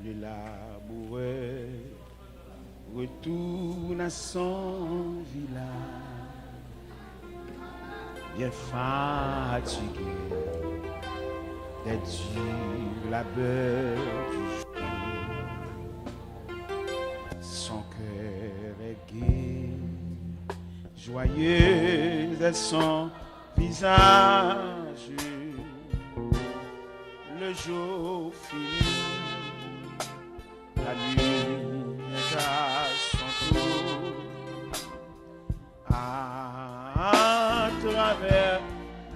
Le laboureur retourne à son village, bien fatigué des durs labeurs du jour. Son cœur est gai, joyeux est son visage. Le jour fini, la nuit est à son tour. À travers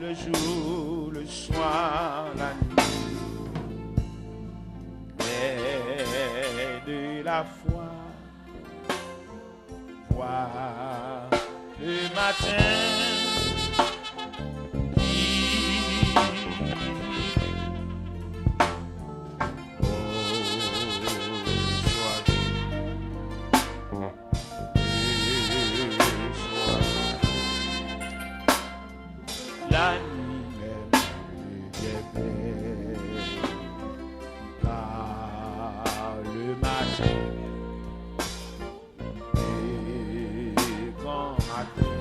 le jour, le soir, la nuit, et de la foi, voir le matin. La nuit même est belle par le matin et quand matin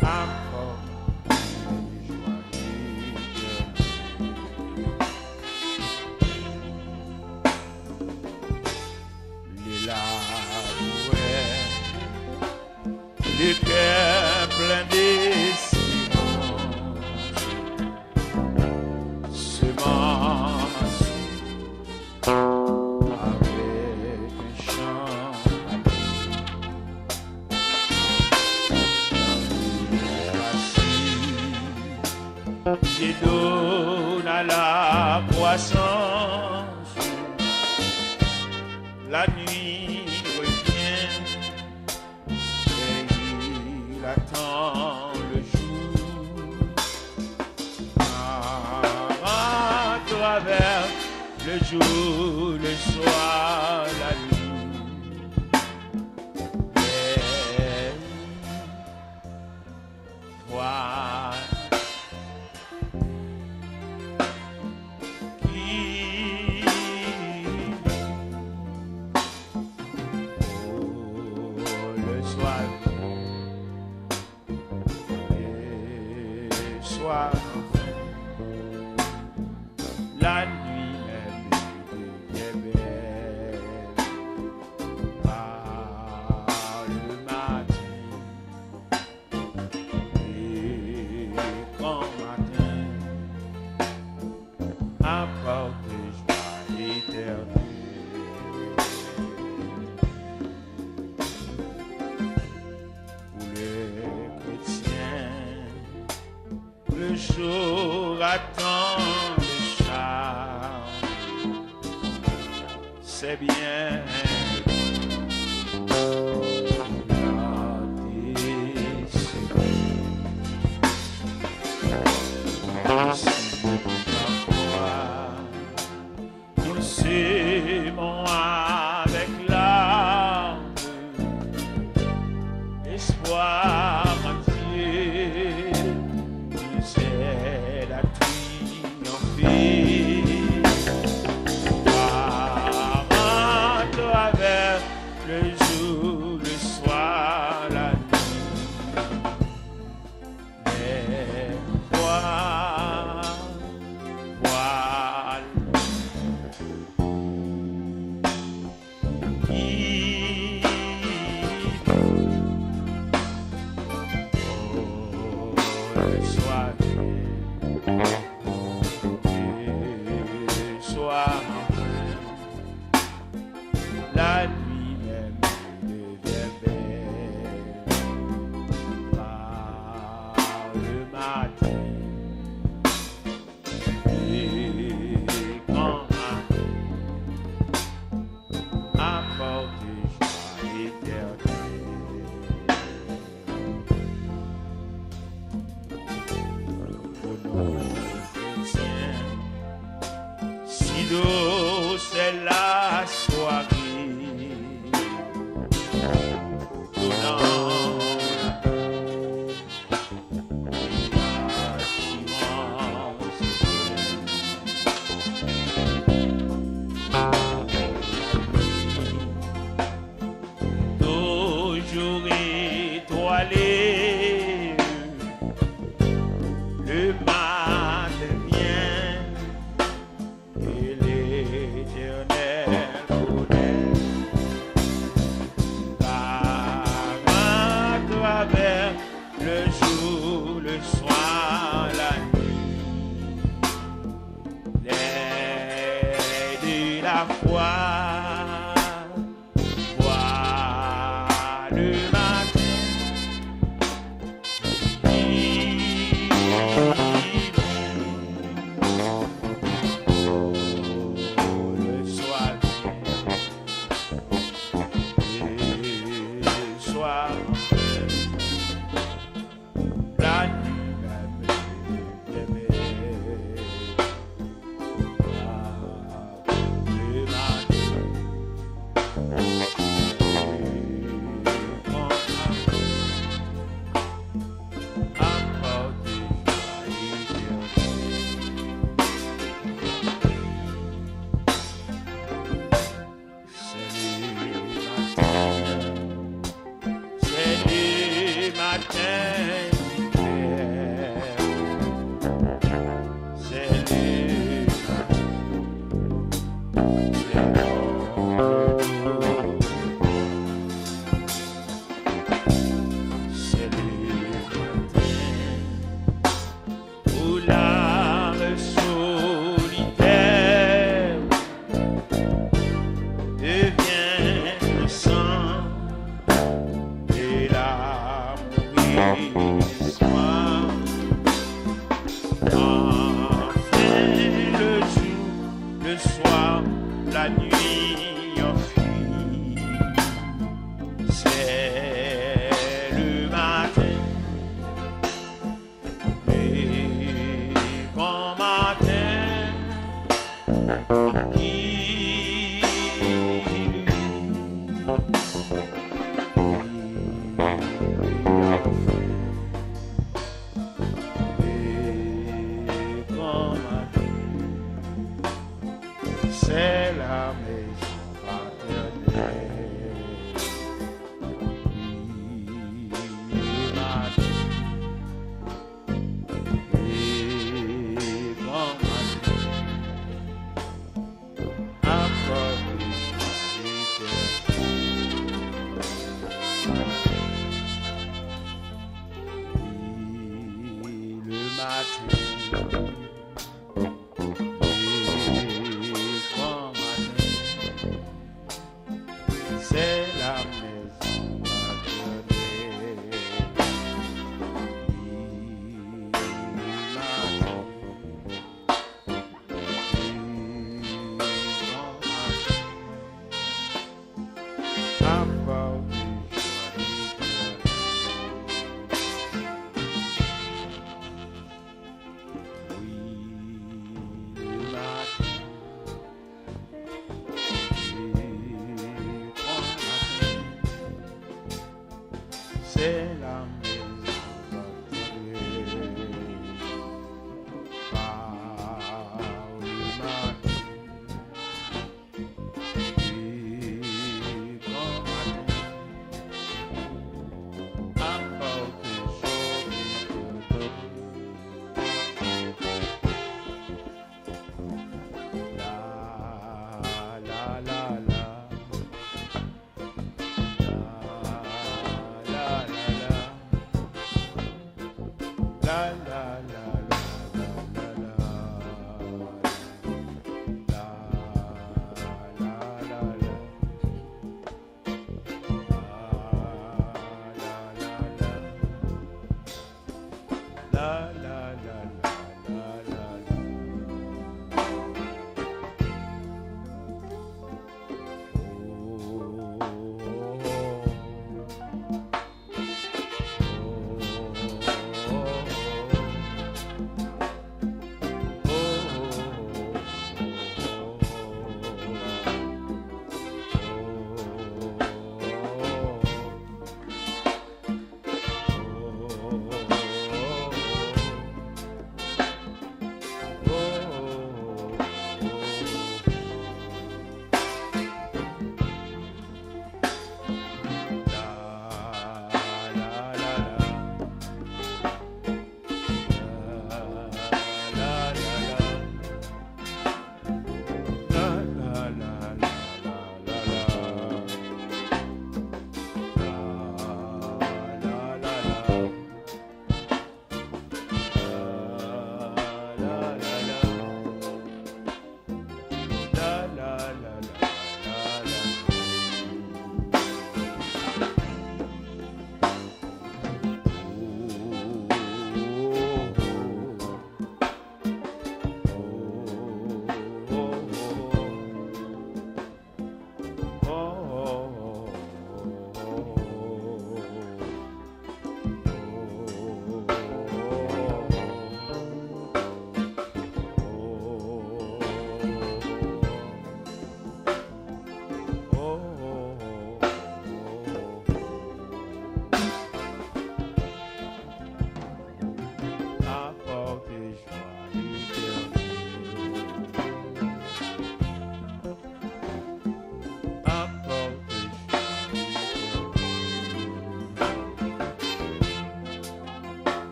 apporte les joyeux. Les laboureurs, le cœur plein d'espérance, semence avec un chant. Qui donne à la croissance. La nuit revient et il attend le jour. À travers le jour, le soir, la nuit. Et toi qui le soir et soir, la nuit même devient belle par le matin et quand matin apporte joie éternelle. Pour les chrétiens, le jour attend le charme. C'est bien nous s'aimons avec larmes, espoir entier nous aide à triompher. À travers le jour, le soir, la nuit, mais voile. La nuit même devient belle par le matin et quand matin apporte joie éternelle. Pour nos chrétiens, si douce est la soirée, la foi, vois le matin, le soir la nuit même le matin, la nuit enfuie, c'est le matin, et quand matin, c'est la maison paternelle. Le matin, et quand matin, accordé le matin.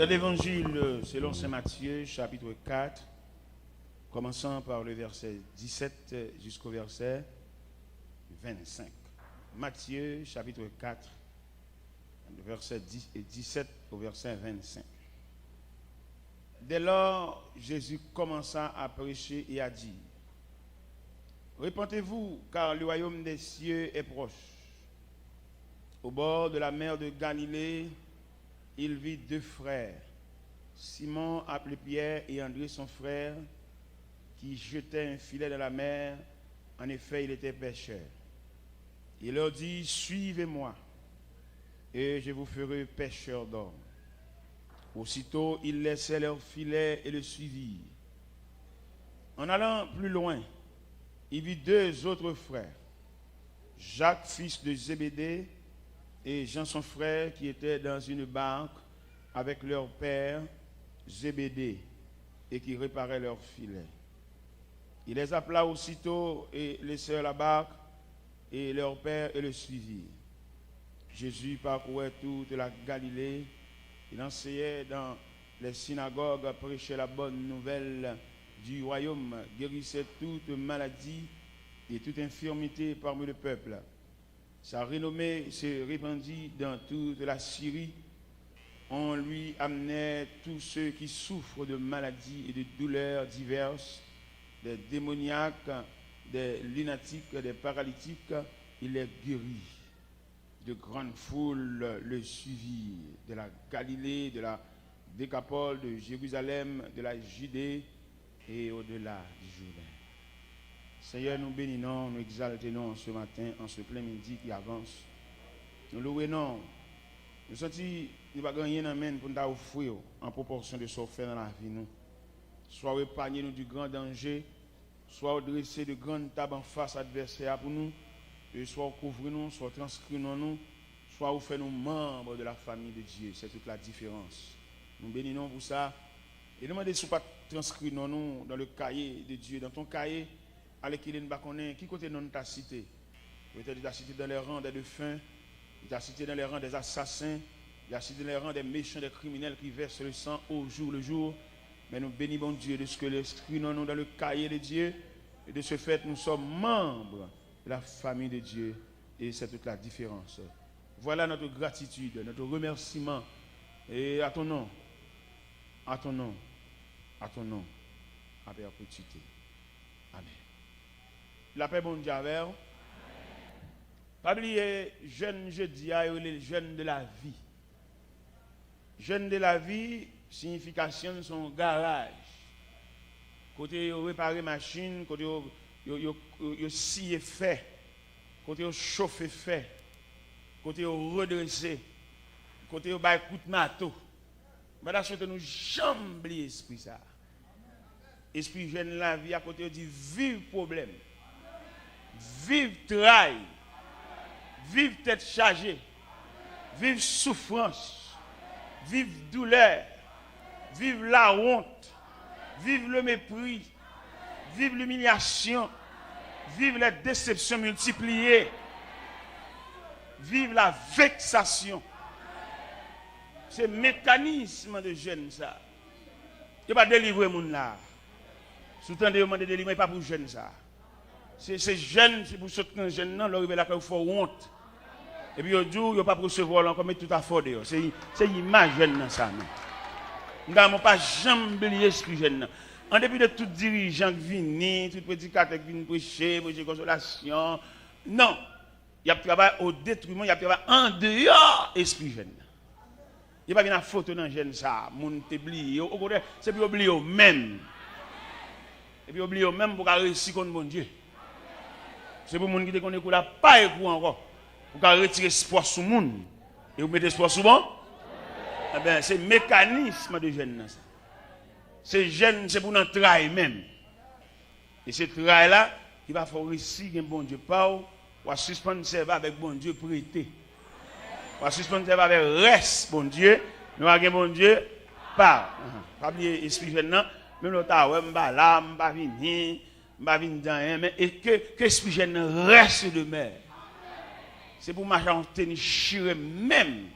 Dans l'évangile selon saint Matthieu, chapitre 4, commençant par le verset 17 jusqu'au verset 25. Matthieu, chapitre 4, verset 10 et 17 au verset 25. Dès lors, Jésus commença à prêcher et à dire: Repentez-vous, car le royaume des cieux est proche. Au bord de la mer de Galilée, il vit deux frères, Simon appelé Pierre et André son frère, qui jetaient un filet dans la mer. En effet, il était pêcheur. Il leur dit: Suivez-moi, et je vous ferai pêcheurs d'hommes. Aussitôt, ils laissaient leur filet et le suivirent. En allant plus loin, il vit deux autres frères, Jacques, fils de Zébédée, et Jean, son frère, qui étaient dans une barque avec leur père Zébédée et qui réparaient leur filet. Il les appela aussitôt et laissèrent la barque et leur père et le suivirent. Jésus parcourait toute la Galilée. Il enseignait dans les synagogues, prêchait la bonne nouvelle du royaume, guérissait toute maladie et toute infirmité parmi le peuple. Sa renommée se répandit dans toute la Syrie. On lui amenait tous ceux qui souffrent de maladies et de douleurs diverses, des démoniaques, des lunatiques, des paralytiques. Il les guérit. De grandes foules le suivirent, de la Galilée, de la Décapole, de Jérusalem, de la Judée et au-delà du Jourdain. Seigneur, nous bénissons, nous exaltons ce matin, en ce plein midi qui avance. Nous louons, nous sentons, nous ne gagner rien pour nous offrir en proportion de ce qu'on fait dans la vie. Nous. Soit épargner nous du grand danger, soit dresser de grandes tables en face adversaire pour nous. Et soit couvrir nous, soit transcrire nous, soit faire nous membres de la famille de Dieu. C'est toute la différence. Nous bénissons pour ça. Et nous demandons si vous ne pas transcrire nous dans le cahier de Dieu. Dans ton cahier, avec qui qui côté nous t'a cité. Peut-être il t'a cité dans les rangs des défunts, il t'a cité dans les rangs des assassins, il t'a cité dans les rangs des méchants, des criminels qui versent le sang au jour le jour. Mais nous bénissons Dieu de ce que l'Esprit nous dans le cahier de Dieu. Et de ce fait, nous sommes membres de la famille de Dieu, et c'est toute la différence. Voilà notre gratitude, notre remerciement, et à ton nom, à ton nom, à ton nom, à perpétuité. Amen. La paix bon Dieu avec vous. Pas oublier, jeune jeudi, les jeunes de la vie. Jeunes de la vie, signification son garage. Côté réparer machine, côté yo scié fait, côté yo chauffé fait, côté yo redressé, côté yo bay coup de marteau. Madame souhaite nous jamais esprit ça. Esprit jeune la vie à côté yo dit vive problème. Vive travail. Vive tête chargée. Vive souffrance. Vive douleur. Vive la honte. Vive le mépris. Vive l'humiliation. Vive les déceptions multipliées. Vive la vexation. C'est le mécanisme de jeunes, ça. Il ne va pas délivrer les gens là. Sous-temps de demander de délivrer, pas pour les jeunes, ça. C'est jeunes, c'est pour ceux qui sont jeunes, non, leur là, il faut honte. Et puis, il ne va pas recevoir encore, mais tout à fait. C'est l'image jeune, ça. Nous n'avons pas jamais oublié l'esprit jeune. En dépit de tout dirigeant qui vient, tout prédicateur qui vient prêcher consolation, non. Il y a travail au détriment, il y a travail en dehors de l'esprit jeune. Il n'y a pas une photo dans le jeune, ça. Moun t'oublie. C'est pour oublier au même. Et puis oublier au même pour réussir contre mon Dieu. C'est pour les gens qui connaissent la pas écouter encore. Pour retirer espoir sur le monde. Et vous mettez espoir sur bon? Eh bien, c'est le mécanisme de jeune. C'est jeune, c'est pour notre travail même. Et ce travail-là, qui va faire réussir un bon Dieu pas ou à suspendre servir avec bon Dieu prêté. Ou à suspendre servir avec reste bon Dieu. Nous avons un bon Dieu pas. Pas oublier l'esprit jeune, même l'autre, je ne vais pas là, je ne vais pas venir, je ne vais pas venir dans mais et que l'esprit jeune reste de mer. C'est pour marcher en tennis chiré même.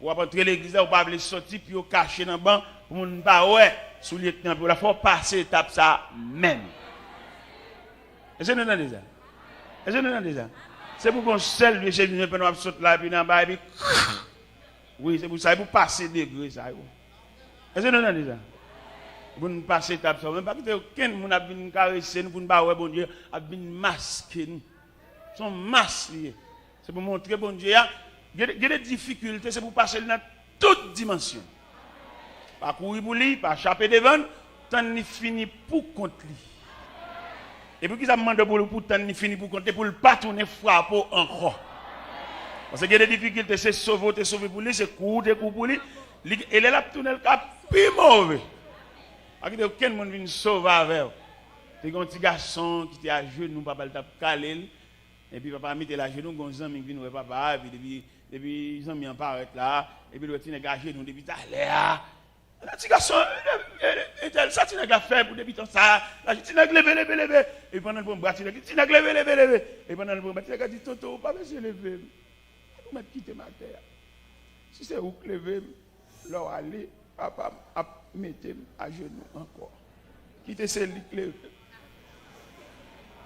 Ou après l'église, ou pas sortir, puis ou cacher dans le banc, pour ne pas ouais, sous le lieutenant, pour la faut passer étape ça même. Est-ce que nous entendons ça? Est-ce que nous entendons ça? C'est pour qu'on seul lui chez nous, puis nous saute là, puis dans bas, et puis. Oui, c'est pour ça, pour passer degré ça. Est-ce que nous entendons ça? Pour nous passer étape ça. Même pas que aucun monde a venu caresser nous, pour nous pas ouais, bon Dieu, a venu masquer nous. Son masque lié. C'est pour montrer, bon Dieu, il y a des difficultés, c'est pour passer dans toutes dimensions. Pas courir pour lui, pas échapper devant, tant ni fini pour contre lui. Et puis, qu'ils a demandé pour tant ni fini pour compter, pour ne pas tourner frapper encore. Parce qu'il y a des difficultés, c'est sauver pour lui, c'est courir pour lui. Et là, tourner le cap, plus mauvais. Il n'y a aucun monde qui vient sauver avec. Il y a un petit garçon qui était à genoux, papa t'a calé. Et puis papa a mis la genou, gonzan mi vinn papa, et puis depuis ils ont mis en paraître là, et puis le petit nèg à genoux depuis ta là. La petit garçon ça petit nèg a fait pour depuis ça, la petit nèg lever et pendant le bon bras petit nèg lever et pendant le bon bras petit nèg a dit toto pas besoin lever. Vous mettre quitter ma terre. Si c'est vous lever, leur aller papa a mettre à genoux encore. Quitter c'est lui lever.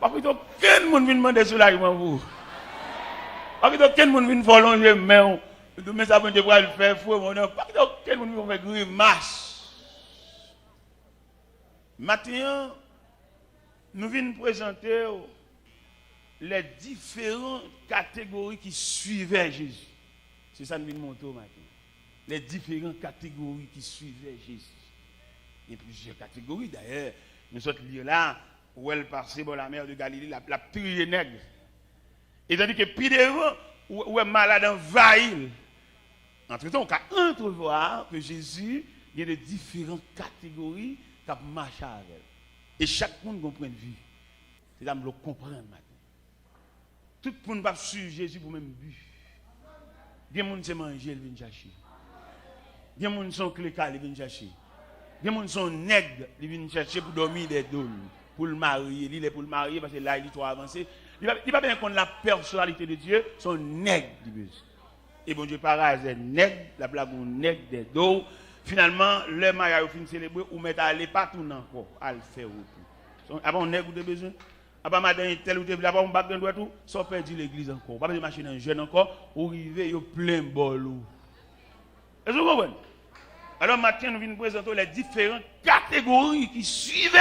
Parce que aucun monde vient demander soulagement vous. Parce que aucun monde vient prolonger mais mais ça peut pas le faire fou mon nom. Parce que aucun monde vient faire grimace. Maintenant nous venons présenter les différentes catégories qui suivaient Jésus. C'est ça que nous venons montrer maintenant. Les différentes catégories qui suivaient Jésus. Il y a plusieurs catégories d'ailleurs. Nous sommes lire là où elle passait dans la mer de Galilée, la trier nègre. Et tandis que puis devant, où est malade envahi. Entre-temps, on peut entrevoir que Jésus, il y a de différentes catégories qui marchent avec elle. Et chaque monde a un point de vue. C'est là que je comprends maintenant. Tout le monde va suivre Jésus pour le même but. Il y a des gens qui manger, ils viennent chercher. Il y a des gens qui sont clécales, ils viennent chercher. Il y a des gens qui sont nègres, ils viennent chercher pour dormir des dôles. Pour le marier, il est pour le marier parce que là il est trop avancé. Il va bien connaître la personnalité de Dieu, son nègre. Et bon Dieu par hasard nègre, la blague nègre des dos. Finalement, le mariage fin célébrer ou mettre à aller partout encore, à le faire autour. Avant nègre ou de besoin, avant madame tel ou tel, avant on bac dans tout, sans perdre l'église encore. Pas besoin de machine un jeune encore, ou arriver yo plein bol. Est-ce que vous comprenez? Alors maintenant nous venons présenter les différentes catégories qui suivaient.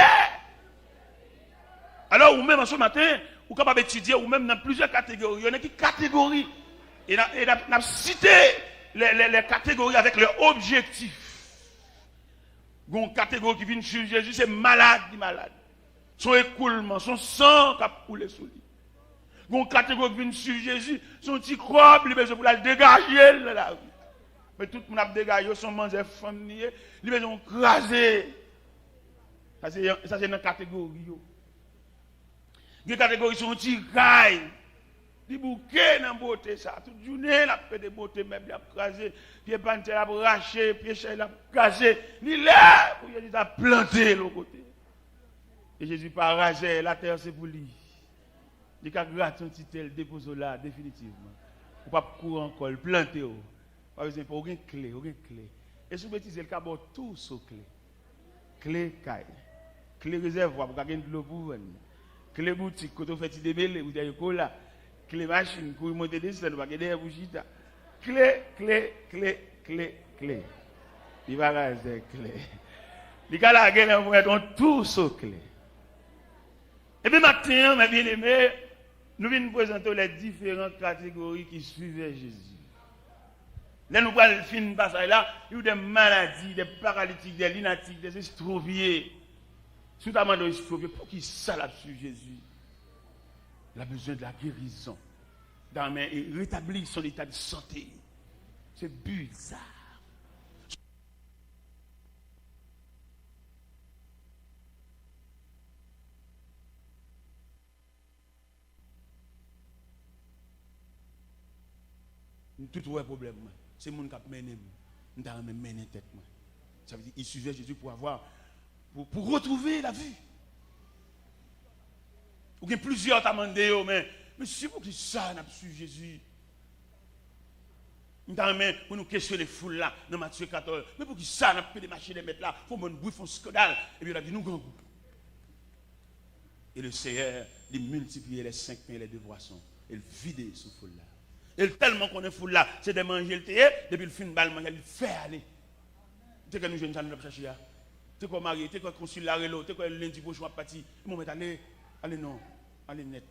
Alors, ou même ce matin, ou capable d'étudier, ou même dans plusieurs catégories. Il y en a qui catégories. Et on a cité les catégories avec leur objectif. Une catégorie qui vient sur Jésus, c'est malade, son écoulement, son sang qui a coulé sous lui. Une catégorie qui vient sur Jésus, son petit corps, il besoin pour la dégager. Mais tout le monde a dégagé, son manger famille, il besoin de craser. Ça, c'est une catégorie. Les catégories sont tirailles. Les bouquets dans la beauté, ça. Toute journée, la paix de beauté, même, il a crasé. Pied panté, il a raché. Pied chez, il a crasé. Il est là, pour Jésus a planté l'autre côté. Et Jésus pas rasé, la terre c'est pour lui. Il a gratté un petit tel, déposé là, définitivement. Il ne pas courir encore, planter. Pas besoin pour aucune clé, Et si vous bêtisez le cabot, tout sur clé. Clé caille. Clé réservoir, pour gagner de l'eau pour vous. Clé boutique, quand on fait des bébés, vous avez cola. Clé machine, pour monter des scènes, vous avez des bougies. Clé. Il va raser clé. Les gars, la gueule, on va tout sur clé. Et puis maintenant, mes bien-aimés, nous venons présenter les différentes catégories qui suivaient Jésus. Là, nous prenons le film passage là, il y a des maladies, des paralytiques, des lunatiques, des estropiés. Notamment des estropiés, pour qui ça là sur Jésus? Il a besoin de la guérison. Et rétablir son état de santé. C'est bizarre. Tout ouais problème. C'est mon qui a mené. Nous avons mené tête. Ça veut dire qu'il suivait Jésus pour avoir, pour retrouver la vue. Il y a plusieurs qui ont demandé, mais si vous dites ça, on a suivi Jésus. Pour nous questionner les foules là, dans Matthieu 14. Mais pour qui ça, on a pu des machines de mettre là, il faut que nous bruit, un scandale. Et puis il a dit, nous, grand groupe. Et le Seigneur, il multipliait les 5 pains et les 2 poissons. Il vidait ce foule là. Et tellement qu'on est foule là, c'est de manger le thé, depuis le fin de balle, il fait aller. Tu sais que nous jeunes, nous chercher là. Tu sais qu'on marie, tu sais qu'on consul la relo, tu sais qu'on lundi prochain à partir. Mon mettre allez non, allez net.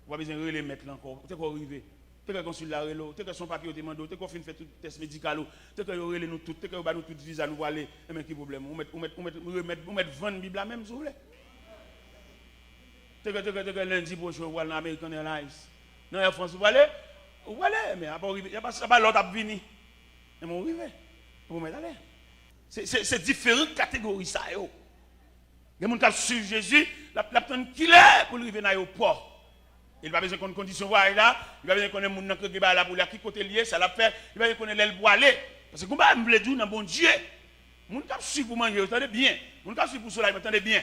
On va besoin de les mettre là encore. Tu sais qu'on arrive. Tu sais qu'on consul la relo, tu sais qu'on son papier au demando, tu sais qu'on fait tout test médical, tu sais qu'on relève nous tout, tu sais qu'on va nous tout visa nous aller. Mais quel problème? On met 20 Bibles là même, s'il vous plaît. Tu sais que lundi prochain, on va dans American Airlines. Dans Air France, vous allez, mais après, il n'y a pas l'autre à venir. Mais on arrive. Vous mettez aller. C'est différentes catégories, ça. Il y a des gens qui suivent Jésus, la personne qui est pour arriver dans l'aéroport. Il va besoin qu'on condition là, il va besoin qu'on ait mon gens qui là pour qui côté lié, ça l'a fait, il va besoin qu'on ait l'aile pour aller. Parce que comment on veut dire dans bon Dieu, mon qui suivre pour manger, vous entendez bien. Mon qui suivre pour cela, vous entendez bien.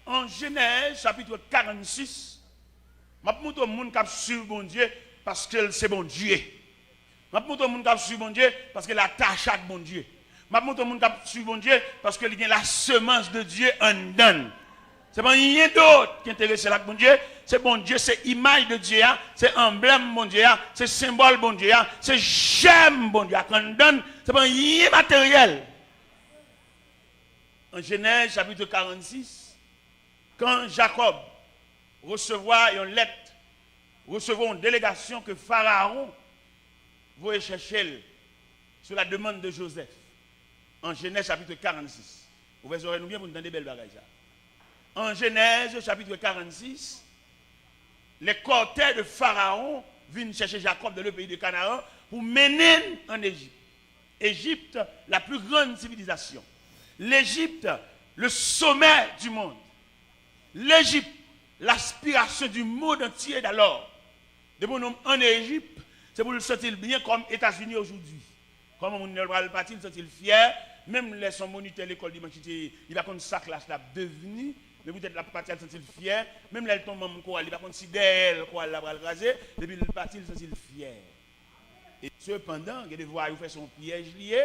En Genèse chapitre 46, je vais montrer mon qui suivre bon Dieu parce que c'est bon Dieu. Je vais montrer mon qui suivre bon Dieu parce que l'attache à bon Dieu. Je vais montrer mon qui suivre bon Dieu parce qu'il y a la semence de Dieu en donne. Ce n'est pas rien d'autre qui intéresse la bon Dieu. C'est bon Dieu, c'est image de Dieu, c'est emblème bon Dieu, c'est symbole bon Dieu, c'est j'aime bon Dieu. Quand on donne, ce n'est pas rien matériel. En Genèse chapitre 46, quand Jacob recevra une lettre, recevra une délégation que Pharaon voulait chercher sur la demande de Joseph. En Genèse chapitre 46. Vous verrez nous bien pour nous donner des belles bagages. En Genèse chapitre 46, les cortèges de Pharaon viennent chercher Jacob dans le pays de Canaan pour mener en Égypte. Égypte, la plus grande civilisation. L'Égypte, le sommet du monde. L'Égypte, l'aspiration du monde entier d'alors. De mon nom en Égypte, c'est pour le sentir bien comme États-Unis aujourd'hui. Comme on ne va pas, il se sentir fier. Même les son moniteur l'école dimanche, il va comme ça classe là devenu. Mais peut-être la partie elle se sentit fier. Même là, elle tombe en quoi, il va considérer elle quoi, elle va le raser. Depuis le parti, il se sentit fier. Et cependant, il y a des voies où fait son piège lié.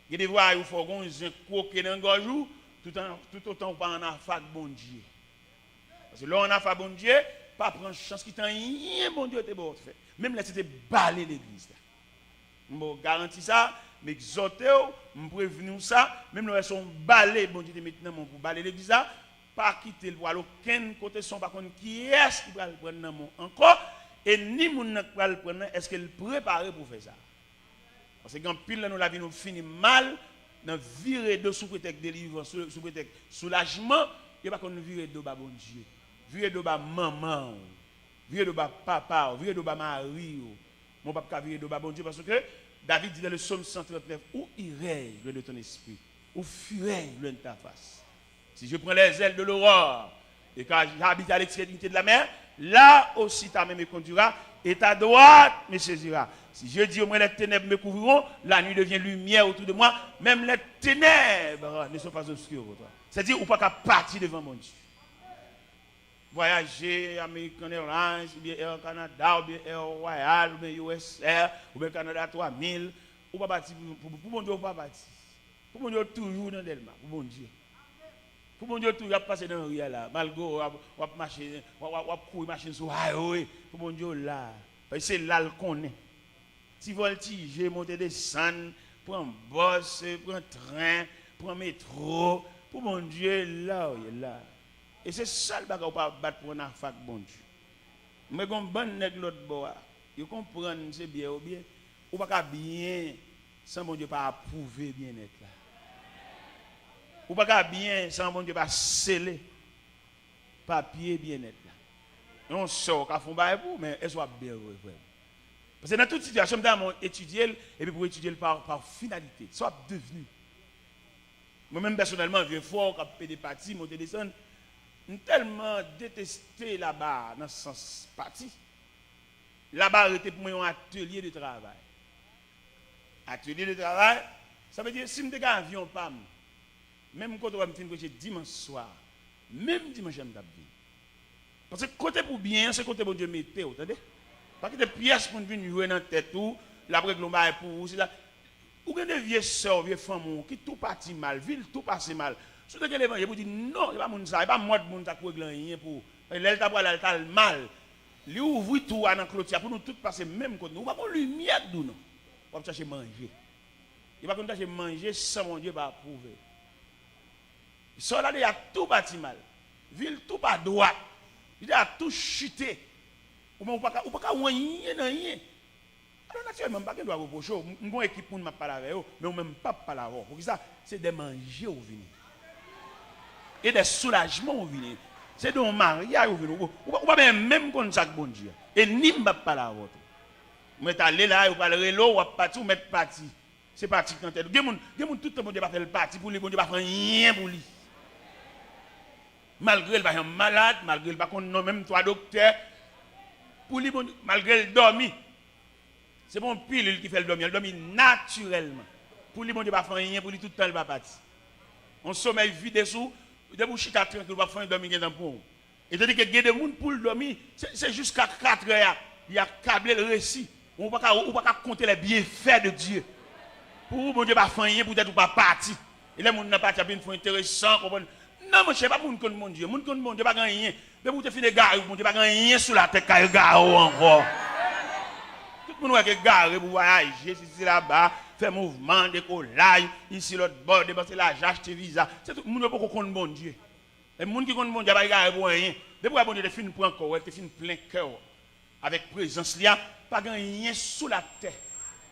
Il y a des voies où faut qu'on se croquer dans le gorge tout autant pas en affaire bon Dieu. Parce que là, on a fait bon Dieu, pas prendre chance qui t'a rien bon Dieu te bon fait. Même là, c'était baler l'église. Je garantis ça, mais exhorter, je prévenir ça, même là, son balai bon Dieu maintenant pour baler l'église. Pas quitter le voile aucun côté son par contre qui est-ce qui va le prendre encore et ni moun n'a pas le prendre est-ce qu'elle préparé pour faire ça parce que quand pile nous la vie nous finit mal dans virer de sous prétexte délivrance sous prétexte soulagement il pas qu'on virer de bas bon Dieu virer de bas maman virer de bas papa virer de bas mari mon papa virer de bas bon Dieu parce que David dit dans le psaume 139 où irais le de ton esprit où fuirais le de ta face. Si je prends les ailes de l'aurore et quand j'habite à l'extrémité de la mer, là aussi ta main me conduira et ta droite me saisira. Si je dis au moins les ténèbres me couvriront, la nuit devient lumière autour de moi, même les ténèbres ne sont pas obscures. C'est-à-dire, ou pas qu'à partir devant mon Dieu. Voyager, American Airlines, ou bien Air Canada, ou bien Air Royal, ou bien USR, ou bien Canada 3000, ou pas partir pour mon Dieu, ou pas partir. Pour mon Dieu, toujours dans Delma, pour mon Dieu. Pour mon Dieu, tout va passer dans le riz là. Malgré, on va marcher, on va courir machine sur highway. Pour mon Dieu, là. Parce que c'est là qu'on est. Si voltige, monter des scènes, prendre bus, prendre train, prendre métro. Pour mon Dieu, là, là. Et c'est ça le bagage qu'on va battre pour un affaire, bon Dieu. Mais quand bon nèg l'autre bois, vous comprenez, c'est bien ou bien. Ou pas bien, sans mon Dieu pas approuver bien-être là. Ou pas bien, sans bon Dieu pas sceller papier bien-être là. On sort qu'à fond bail pour, mais elle soit bien vrai. Parce que dans toute situation, on étudie et puis pour étudier par finalité, soit devenu. Moi-même personnellement, je fort quand des parties, monter descendre. Tellement détesté là-bas dans ce sens parti. Là-bas, c'était pour moi un atelier de travail. Atelier de travail, ça veut dire si je suis un avion, même quand on me fait dimanche soir, même dimanche, je me tape. Parce que côté pour bien, c'est côté pour Dieu mettre, vous entendez? Parce que des pièces pour venir jouer dans la tête, tout, la règlement pour vous, c'est là. Ou bien des vieux sœurs, vieux femmes qui tout parti mal, ville tout passe mal. Surtout que l'évangile vous dit non, il n'y a pas mon ça, il n'y a pas moi de monde qui régler rien pour. L'État a mal. Lui ouvre tout à la clôture pour nous tous passer même côté. Nous pas de lumière nous non. On va chercher manger. Il va chercher manger sans mon Dieu va approuver. Ça là il y a tout bâti mal. Ville tout pas droite. Il y a tout chuté. Ou pas rien dans rien. Alors naturellement pas que doit reprocher. Mon équipe pour m'a parler avec eux, mais on même pas parler avec eux. Pour ça c'est des manger au venir. Et des soulagements au venir. C'est dans mariage au venir. Ou pas même comme ça bon Dieu. Et ni m'a parler avec eux. Mais aller là, ou parler là, ou parti ou mettre parti. C'est parti dans tête. Gen moun tout le monde va faire le parti pour lui, bon Dieu va faire rien pour lui. Malgré il va être malade, malgré il va connaître même trois docteurs pour lui bon, malgré il dormi. C'est bon pile qui fait le dormir, il dormit naturellement. Pour lui bon Dieu va faire rien pour lui tout le temps il va partir. On sommeil vide sous, de bouche à tranquille va faire dormir dans pour. Et tandis que des gens pour le dormir, c'est jusqu'à 4 heures, il y a câblé le récit. On ne peut pas compter les bienfaits de Dieu. Pour mon Dieu va faire rien, peut-être pas partir. Et les gens n'ont pas une fois intéressant, comprendre. Non, je ne sais pas pour mon Dieu. Mon Dieu pas rien. Mais vous te faites des gars, mon Dieu pas rien sur la tête, car gars encore. Tout le monde va garer pour voyager, ici là-bas, faire mouvement, décollage, ici l'autre bord, dépenser l'argent, acheter visa. C'est tout le monde qui connaît mon Dieu. Et les gens qui connaissent mon Dieu, ils ne garer pour rien. Depuis que mon Dieu te fin pour encore, te fin plein cœur. Avec présence, il n'y a pas rien sous la tête.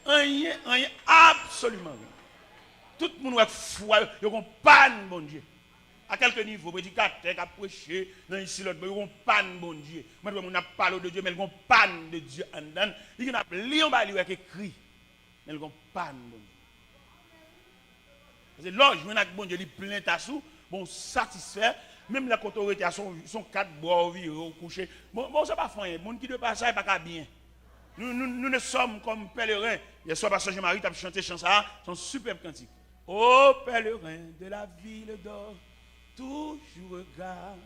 Rien, absolument rien. Tout le monde va foi, ils ont panne, mon Dieu. À quelques niveaux, prédicateur qui a prêché, dans ici l'autre, ils ont panne, mon Dieu. Moi, on a parlé de Dieu, mais ils ont panne de Dieu en dedans. Ils ont lu en bas, ils ont écrit, mais ils ont panne, mon Dieu. Parce que là, je viens avec bon Dieu, il plein tassou, bon, satisfait, même la autorité a son 4 bois au viré, couché. Bon, ça pas fait, les gens qui ne passent pas, pas bien. Nous ne sommes comme pèlerins. Hier soir, Pasteur Jean-Marie a chanté chanson, son superbe cantique. Ô pèlerin de la ville d'or, toujours regarde.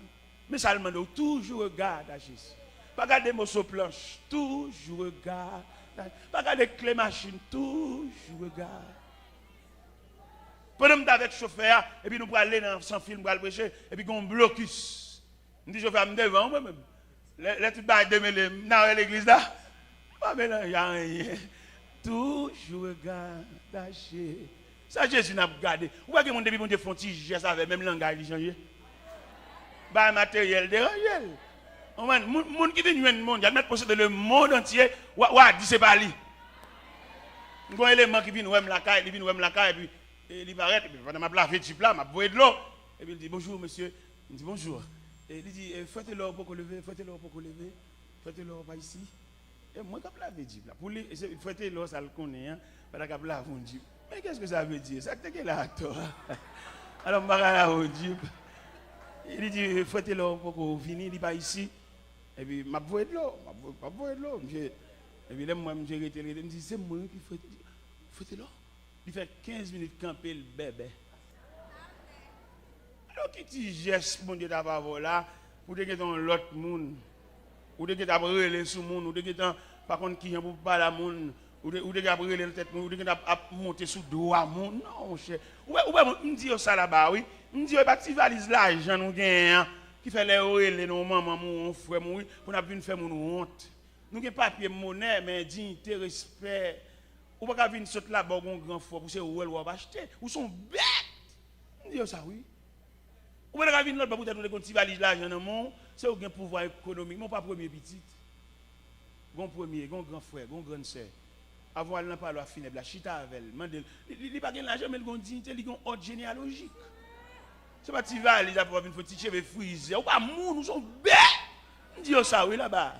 Mais ça demande toujours regarde à Jésus. Pas garder morceau planche, toujours regarde. Pas garder clé machine, toujours regarde. Pendant que avec le chauffeur, et puis nous pour aller dans son film, pour aller prêcher, et puis on blocus. On dit chauffeur, je devant moi-même. Les tout bas de dans l'église là. Pas mais il n'y a rien. Toujours regarder. Ça, Jésus n'a pas gardé. Vous voyez que mon début, mon Dieu, font geste avec même langage, il change. Bah, matériel dérange. Les gens qui viennent du monde, ils mettent posséder le monde entier. Ouah, dit c'est pas lui. Il y a un élément qui vient, la caille, il vient, la caille, et puis il va arrêter, et puis pendant ma place, je là, m'a boire de l'eau. Et puis il dit bonjour, monsieur. Il dit bonjour. Et il dit faites-le pour lever, faites-le pour lever, faites-le pas ici. Et moi, quand je l'avais dit, pour lui, faites-le, ça le connaît, hein, pendant que je l'avais dit. Mais qu'est-ce que ça veut dire? Ça que là à toi. Alors, je dis, il dit, faites-le pour venir, il n'est pas ici. Et puis, je vais de l'eau, et puis, là, moi, je me dis, c'est moi qui faites-le. Il fait 15 minutes camper le bébé. Alors, qui dit geste, mon Dieu, d'abord là, pour que dans l'autre monde, ou de que d'abord relais sur le monde, ou de que par contre, qui pour pas la monde. Ou de gabriel la tête, ou de monter sous doigt monde. Non, cher. Ou me dit ça là-bas, oui. Me dit pas ti valise l'argent nous gagne qui fait les relais nos maman mon frère mon pour n'a venir faire mon honte. Nous gagne papier monnaie mais dignité respect. Ou pas venir sauter là-bas un grand fort pour c'est ou acheter ou sont bêtes. Me dit ça oui. Ou pas venir l'autre pour peut-être ti valise l'argent dans mon, c'est au gain pouvoir économique, mon pas premier petit. Gon premier, gon grand frère, gon grande sœur. Avant elle n'a pas la finir la chita avec elle il pas gain l'argent mais il gon dignité il gon ordre généalogique c'est pas tu vas les avoir une petite cheveux frisés ou pas moun nous sommes bêtes on dit ça oui là-bas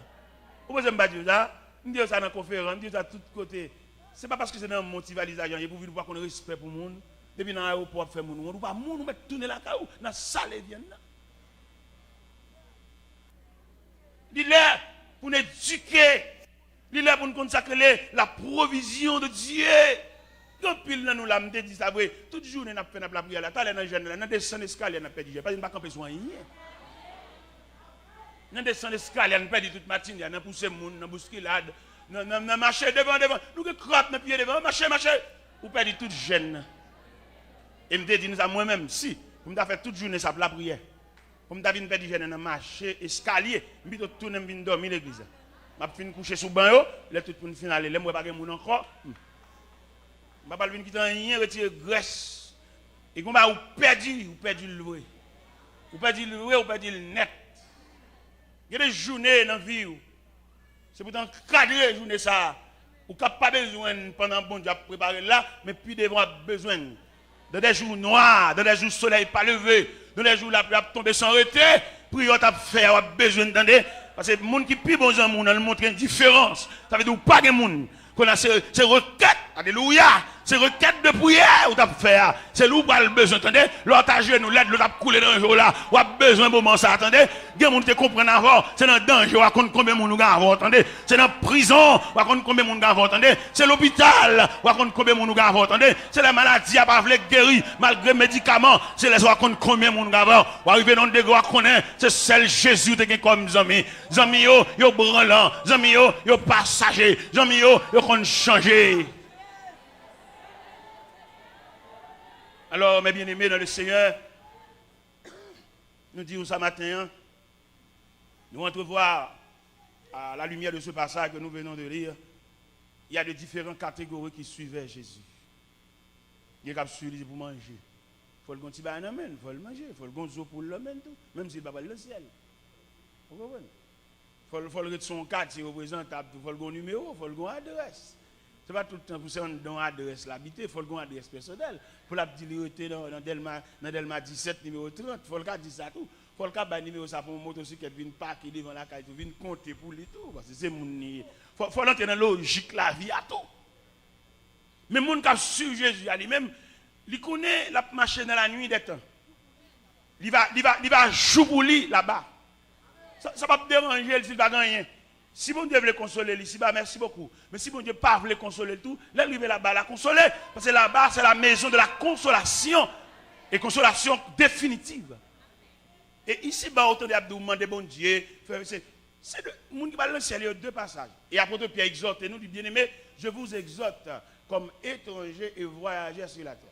ou pas me dire ça on dit ça dans conférence on dit ça de tous côtés c'est pas parce que c'est dans motivalisation il pour venir voir qu'on respect pour monde depuis dans l'aéroport faire moun ou pas moun nous mettre tourner la caou dans salle vienne là dit là pour nous éduquer. Il est là pour nous consacrer la provision de Dieu. Quand pile nous l'a dit ça vrai, toute journée n'a fait la prière là, t'as les jeunes là, dans descend escalier n'a pas dit, parce qu'il n'a pas campé soin rien. Nous descendons l'escalier, nous perdons toute matinée, nous poussons les gens, nous bousculades, nous marchons devant, nous crottons nos pieds devant, marcher. Vous perdez toute gêne. Et je me dis à moi-même, si, vous me fait toute journée ça pour la prière. Pour me dire perdre gêne dans marcher, escalier, je me tourner, je me dormir l'église. Je vais coucher sous le banc, là tout pour finir, je ne vais pas aller encore. Je ne vais pas venir quitter rien, retirer graisse. Et vous perdez le loué. Vous perdez le loué, vous perdez le net. Il y a des journées dans la vie. C'est pourtant cadrer les journées ça. Vous n'avez pas besoin pendant bon Dieu préparer là, mais puis devant besoin. Dans des jours noirs, dans des jours soleil pas levé, dans des jours la pluie a tombé sans arrêter, prière t'a fait, vous avez besoin d'entendre. Parce que les gens qui plus bon gens, ils montrent une différence. Ça veut dire pas de monde. C'est requête, alléluia, c'est requête de prière ou t'as fait. C'est là où vous avez besoin, attendez. L'autre a genou, l'autre a coulé dans le jour là. Vous avez besoin de moment ça, attendez. Il y a des gens qui comprennent avant. C'est dans le danger, vous avez combien de monde avant, attendez. C'est dans la prison, vous avez combien de monde avant, attendez. C'est l'hôpital, vous avez combien de monde avant, attendez. C'est la maladie, à pas guérir malgré les médicaments. C'est les gens qui combien de monde avant. Vous arrivez dans le dégoût, vous connaissez. C'est celle Jésus qui est comme amis. Amis, yo branlant. Amis, yo passager. Amis, yo qu'on changer. Alors, mes bien-aimés dans le Seigneur, nous disons ce matin, nous entrevoir à la lumière de ce passage que nous venons de lire, il y a de différentes catégories qui suivaient Jésus. Il y a des qui pour manger. Il faut le petit bain il faut le manger. Il faut le gonzo pour le tout, même s'il ne va pas le ciel. Vous comprenez? Il faut le son quartier représentable, il faut le numéro, il faut le adresse. Ce n'est pas tout le temps pour ça qu'on a adresse l'habité, il faut le adresse personnelle. Pour la petite dans Delma 17, numéro 30, il faut le dire ça tout. Il faut le cas numéro ça pour une motocyclette, vient parquer devant la caille, vient compter pour lui tout. Parce que c'est mon il faut l'entrer dans la logique la vie à tout. Mais les gens qui suivent Jésus, lui-même, il connaît la marche dans la nuit des temps. Il va jouer pour lui là-bas. Ça ne va pas déranger s'il ne va rien. Si bon Dieu veut le consoler, ici, merci beaucoup. Mais si bon Dieu ne veut pas le consoler tout, là, il va là-bas la consoler. Parce que là-bas, c'est la maison de la consolation. Et consolation définitive. Et ici, on va demander bon Dieu. C'est le monde qui va dans le ciel, il y a deux passages. Et apôtre Pierre exhorte, et nous dit, bien-aimé, je vous exhorte comme étranger et voyageur sur la terre.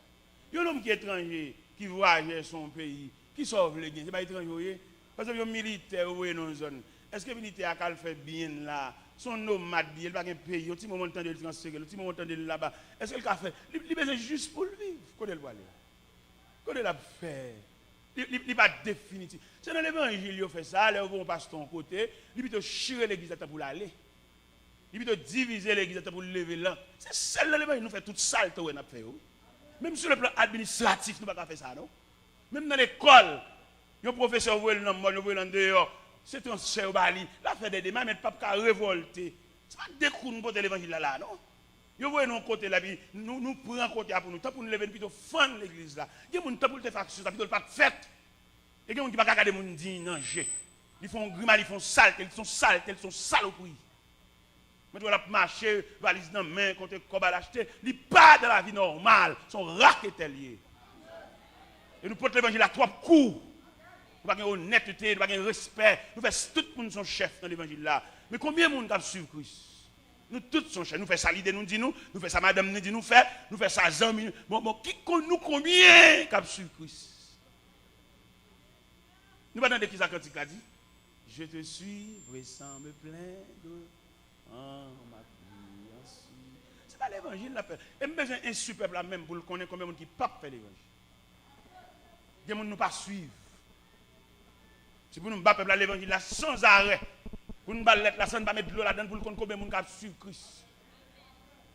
Il y a un homme qui est étranger, qui voyage son pays, qui sauve les gains. Ce n'est pas étranger. Parce que les militaires, oui, dans une zone. Est-ce que le militaire a fait bien là? Son nomade, il n'a pas un pays, il a un petit moment de temps de le transférer, un petit moment de temps de le là-bas. Est-ce qu'il a fait? Il a besoin juste pour le vivre. Comment il va aller? Comment il a fait? Il n'est pas définitif. C'est dans l'évangile qu'il fait ça, là où on passe ton côté, il peut chirer l'église pour l'aller. Il peut diviser l'église pour le lever là. C'est celle là l'évangile nous fait toute sale que nous fait. Même sur le plan administratif, nous ne pouvons pas faire ça, non? Même dans l'école, le professeur voit le nom, le voit en dehors. C'est un seul bali. La fait des démarches, mais pas qu'à révolter. Ce n'est pas des coups pour l'évangile là, non? Vous voyez, nous, côté là, nous prenons côté pour nous. Tant pour nous lever, plutôt fendre l'église là. Il y a des gens qui te faire ça, plutôt pas de fête. Il y a des gens qui ne peuvent pas regarder les gens dignes, non, ils font grimace, ils font sale, ils sont sales au prix. Mais tu vas marcher, valise dans la main, quand tu as l'acheter, ils pas dans la vie normale, ils sont raquetés liés. Et nous portons l'évangile à trois coups. Nous n'avons pas d'honnêteté, nous n'avons pas de respect. Nous faisons tout le monde son chef dans l'évangile là. Mais combien de monde qui suivent Christ? Nous tous sommes chefs. Nous faisons ça l'idée, nous dit nous faisons ça madame, nous dit nous faisons ça Zami. Bon, qui nous combien qui suivent Christ? Nous ne pas qui ça cantique a dit? Je te suis, sans me plaindre. Ma vie, c'est pas l'évangile la paix. Et même besoin un super peuple même pour le connaître combien de monde qui ne pas fait l'évangile. Des gens ne pas suivre. Si vous ne pas peuple l'évangile là sans arrêt, pour nous battre là sans pas mettre de l'eau là-dedans pour le connaître combien de monde qui suivre Christ.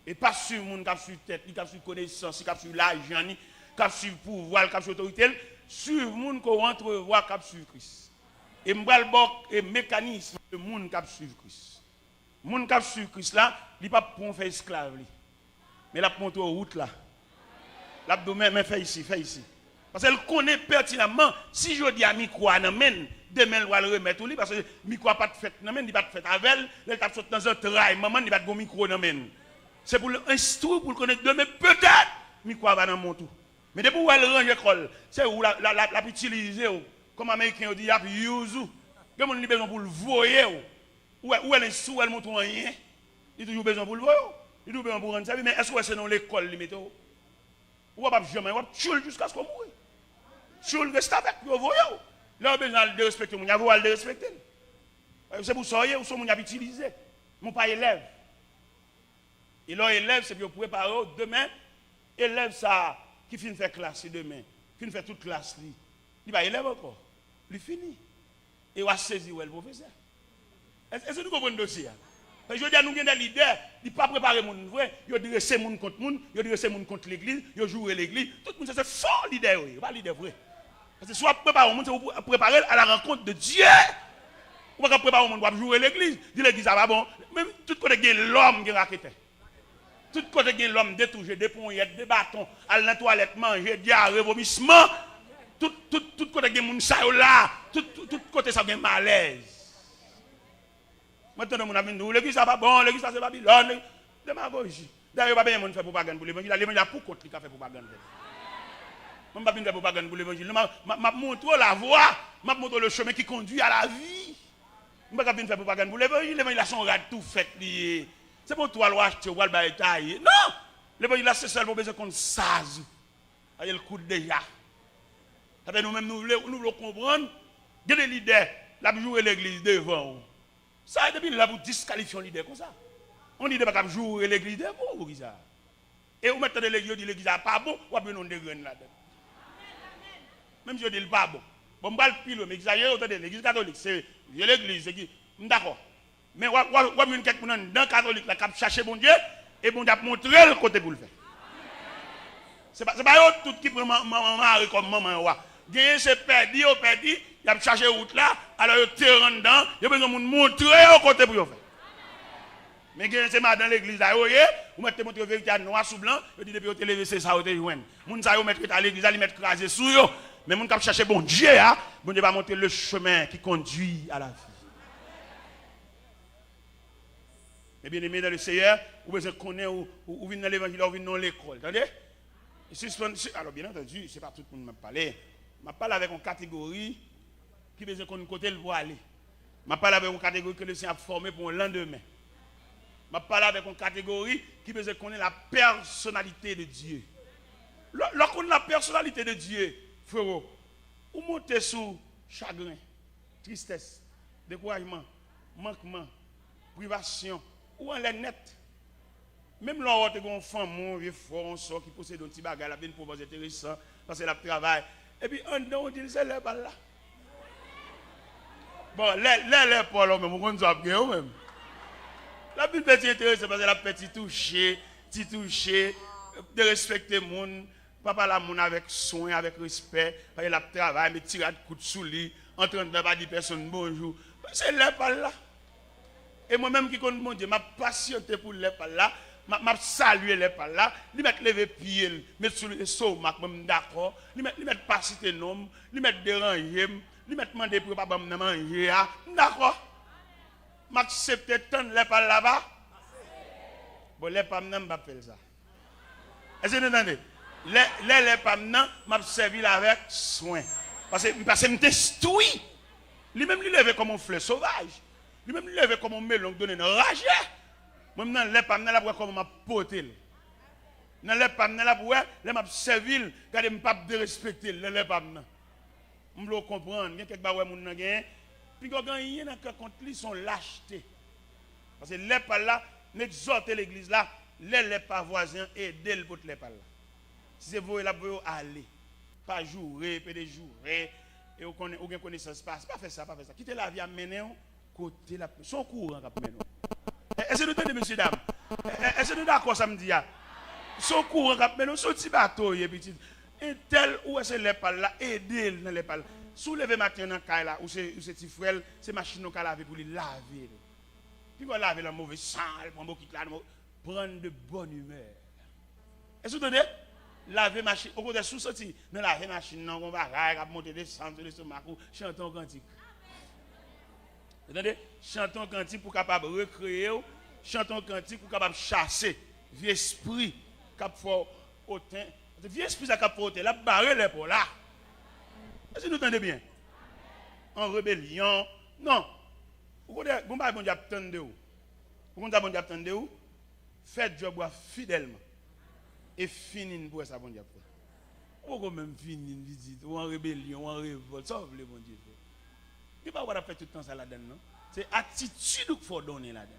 Et pas suivre monde qui suivre tête, qui suivre connaissance, qui suivre l'argent, qui suivre pouvoir, qui suivre autorité, suivre monde qui entrevoir qui suivre Christ. Et m'bral bok et mécanisme de monde qui suivre Christ. Monde qui suivre Christ là, il pas pour faire esclave li. Mais la monter aux route là. L'abdomen mais fait ici. Parce qu'elle connaît pertinemment si je dis à micro amène demain elle va le remettre au lit parce que micro pas de fête n'amène il pas de fête avec elle tape sorti dans un trail maman il pas de micro n'amène. C'est pour l'instruire pour le connaître demain peut-être micro va dans mon tout. Mais depuis où elle range l'école, c'est où la utiliser comme américain dit use Il y a besoin pour le voyer. Où elle est sous, elle montre rien. Il y a toujours besoin pour le voyer. Il y a toujours besoin pour rendre sa vie. Mais est-ce que c'est dans l'école, limite? Ou pas jamais, ou tuer jusqu'à ce qu'on mouille. Tuer le reste avec, vous voyez. Là, on a besoin de respecter, on a besoin de respecter. C'est pour ça que vous avez utilisé. Mon pas élève. Et là, élève, c'est pour préparer demain. Élève ça, qui finit de faire classe demain, qui finit de faire toute classe, il va élève encore. Il finit. Et on va saisir le professeur. Est-ce que nous comprenons le dossier? Je veux dire, nous avons des leaders, ils ne pas préparer les gens vrai, ils ont dressé les gens contre les gens, ils ont dressé les gens contre l'église, ils ont joué l'église. Tout le monde, c'est fort leader, pas leader vrai. Parce que soit préparer les gens, c'est préparer à la rencontre de Dieu. On va préparer les gens pour jouer l'église. Dire l'église, ça va bon. Même tout côté, il y a l'homme qui raquette. Tout côté, il y a l'homme détouché, des poignettes, des bâtons, à la toilette, manger, diarrhée, vomissement. Tout côté, il y a des gens là. Tout côté, ça a un malaise. Maintenant, mon ami, nous, l'église, ça va bon, l'église, ça c'est Babylone. Démagogie. D'ailleurs, pas bien, on fait propagande pour l'évangile. L'évangile, pour contre qui a fait propagande. Je ne vais pas faire propagande pour l'évangile. Je montre la voie, je montre le chemin qui conduit à la vie. Je ne vais pas faire propagande pour l'évangile. L'évangile, son rad tout fait. C'est pour toi, l'acheter, ou le bataille. Non! L'évangile, c'est seulement besoin qu'on s'aze. Il y a le coup déjà. Nous-mêmes, nous voulons comprendre. Il y a des leaders, la jouer l'église devant. Ça, depuis là, vous disqualifiez un leader comme ça. On dit pas qu'à jouer l'église devant vous. Et vous mettez l'église, l'église n'est pas bon, vous avez un de graines là-dedans. Même si je dis pas bon. Bon, je vais le pile, mais l'église catholique, c'est l'église, c'est d'accord. Mais vous avez quelqu'un dans le catholique qui a cherché bon Dieu, et bon Dieu a montré le côté pour le faire. Ce n'est pas tout qui prend maman comme maman. C'est perdu, il a cherché route là, alors il te rend dedans, il a besoin de montrer au côté pour le faire. Mais c'est dans l'église là, vous mettez votre vérité noir sous blanc, vous dites depuis que vous levé, c'est ça, vous êtes joint. Vous savez, vous mettez à l'église, vous mettez crasé sous eux. Mais vous qui chercher bon Dieu, bon Dieu va montrer le chemin qui conduit à la vie. Mais bien aimé dans le Seigneur, vous besoin connaître ou venir dans l'évangile, ou venir dans l'école. Attendez? Alors bien entendu, ce n'est pas tout le monde qui m'a parlé. Je parle avec une catégorie qui besoin qu'on côté le pour aller. Je parle avec une catégorie que le Seigneur a formée pour le lendemain. Je parle avec une catégorie qui besoin qu'on ait la personnalité de Dieu. Lorsqu'on a la personnalité de Dieu, frérot, vous montez sous chagrin, tristesse, découragement, manquement, privation, ou en l'air net. Même là, vous avez un femme, un vieux fort, qui possède un petit bagage, il a une proposition intéressante, parce qu'elle a travail. Et puis, on dit, c'est là, là. Bon, là, pas là, mais vous savez même. La petite petit intéressante, parce qu'elle a petit touché, de respecter le monde, papa la monde avec soin, avec respect, parce qu'elle a travail, mais tirer de coups de sous lit, en train de ne pas dire personne bonjour. C'est là, pas là. Et moi-même qui connais mon Dieu, m'a patienté pour les pas là, m'a salué les pas là, lui mettre lever pied, mettre sur le stomac, d'accord, lui mettre pas citer nom, lui mettre déranger, lui mettre demander pour pas manger, d'accord. M'accepter tant les pas là-bas. Bon, les pas m'en pas faire ça. Est-ce que vous entendez? Les pas m'a servi avec soin. Parce que m'instruit. Lui-même lui lever comme un fleur sauvage. Lui-même lui lever comme un melon donné une rage. Moi-même les pas là pour comment m'a porté. Dans les pas là pour les m'a servi, garder me pas de respecter les pas là. On doit comprendre, il y a quelque chose moun nan gen, puis quand il y a contre lui son lâcheté. Parce que les pas là, n'exhorter l'église là, les pas voisins aider le pour les pas là. Si c'est vous là pour aller, pas jouer, pas déjouer, et vous avez connaissance pas faire ça, pas faire ça. Quittez la vie à mener côté la son courant qu'a mener. Est-ce que vous entendez monsieur dame? Est-ce que vous d'accord samedi a? Son courant qu'a mener son petit bateau petit. Et tel ou est-ce les pas là aider dans les pas. Soulever matin dans caille là ou c'est petit frère, c'est machine qui laver pour lui laver. Puis on laver la mauvaise sang, prend beaucoup là, prendre de bonne humeur. Est-ce que vous entendez? Laver machine, au côté sous sorti, dans laver machine, non, on va monter descendre le stomac, chanter un cantique. Vous entendez? Chantons un cantique pour capable recréer, chantons un cantique pour capable chasser vieux esprit cap fort autant. Vieux esprit ça cap fort là barrer les pour là. Est-ce que vous entendez bien? En rébellion, Non. Vous connaissez, bon Dieu attendez vous. Vous connaissez bon Dieu attendez vous. Faites job fidèlement. Et finissez pour ça bon Dieu. Ou quand même finir une visite, ou en rébellion, ou en révolte, ça vous voulez bon Dieu faire. Il ne faut pas faire tout le temps ça là-dedans, non? C'est attitude qu'il faut donner là-dedans.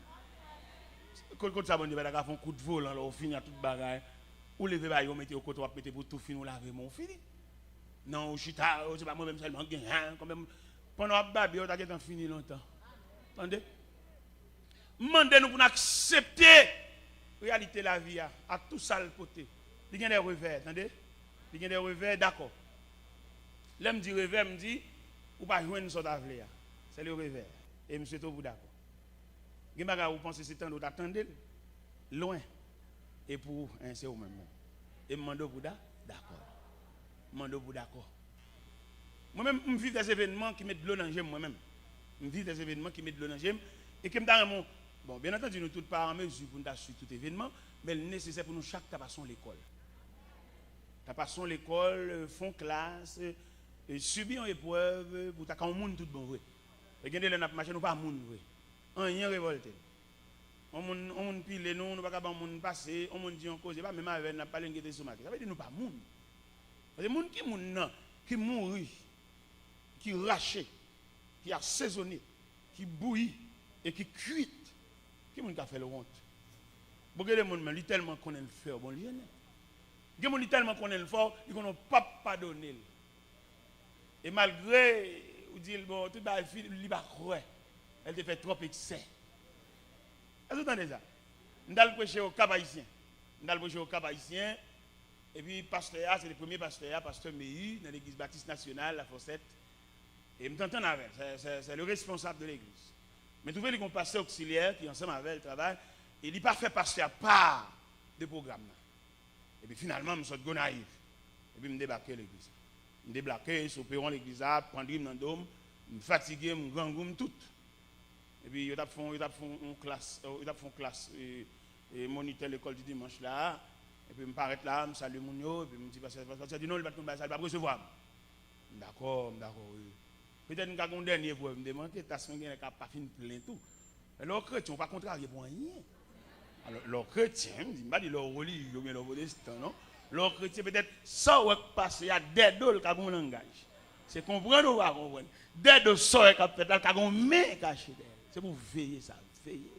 Quand ça bon Dieu, va faire un coup de volant, là, on finit à toute bagaille. Ou lever ba yo mettez au côté, ou mettez pour tout finir, ou laver mon fini. Non, je suis tard, c'est pas moi-même seulement gain, quand même. Pendant la babi, on a fini longtemps. Entendez? Mandez-nous pour accepter la réalité de la vie à tout ça le côté. Il y a des revers, attendez? Il y a des revers, d'accord. Là, me dit revers, me dit, ou pas jouer une sorte d'avenir. C'est le revers. Et monsieur, tout vous d'accord. Vous pensez que c'est temps d'attendre loin. Et pour un c'est vous-même. Et me demande vous d'accord. Mando vous d'accord. Moi-même, je vis des événements qui mettent de l'eau dans le moi-même. Je vis des événements qui mettent de l'eau dans le et qui me donnent bon, bien entendu, nous tous pas en mesure pour nous suivre tout événement, mais le nécessaire pour nous chaque passons l'école. Passons l'école, font classe, subir une épreuve pour ta monde tout bon vrai. Regardez les machine nous pas monde vrai. On rien révolté. On monde pile nous, nous pas monde passer, on monde dit en cause pas même avec n'a pas l'inquiéter sur marché. Ça veut dire nous pas monde. Parce que monde qui mourit, qui raché, qui assaisonné, qui bouillit et qui cuit. Qui monde qui a fait le honte. Beaucoup de monde mais tellement connaît le faire bon lieu. Il y a tellement connaît le fort, ils ne pas pardonner. Et malgré vous dit bon tout va il va croire. Elle te fait trop excès. Est-ce que vous entendez ça? Nous allons prêcher au Cap haïtien. Nous allons prêcher au Cap haïtien. Et puis, pasteur, c'est le premier pasteur, pasteur Mehu, dans l'église baptiste nationale, la Fossette. Et je m'entends avec, c'est le responsable de l'église. Mais vous voyez qu'on pasteur auxiliaire qui ensemble avec le travail, et il n'a pas fait pasteur à part de programme. Et puis finalement, je suis naïf. Et puis je débarque l'église. Je débarque, je suis au l'église, je prends dans le dôme, je suis fatigué, je gangoum tout. Et puis, ils ont fait une classe, et moniteur l'école du dimanche là. Et puis, je m'arrête là, je salue mon yo, et puis je me dis, parce que non, il va pas recevoir. D'accord, oui. Peut-être que un dernier pour me demander, ta semaine n'est pas fini plein tout. Alors, chrétien, on ne va pas contrarier pour rien. Alors, le chrétien, je ne dis pas de leur religion, mais leur destin, non? Le chrétien, peut-être, ça va passer, il y a des deux qui ont un langage. C'est comprendre ou pas comprendre? Des deux sorts qui ont fait là, qui ont une main cachée. C'est pour veiller ça, veiller.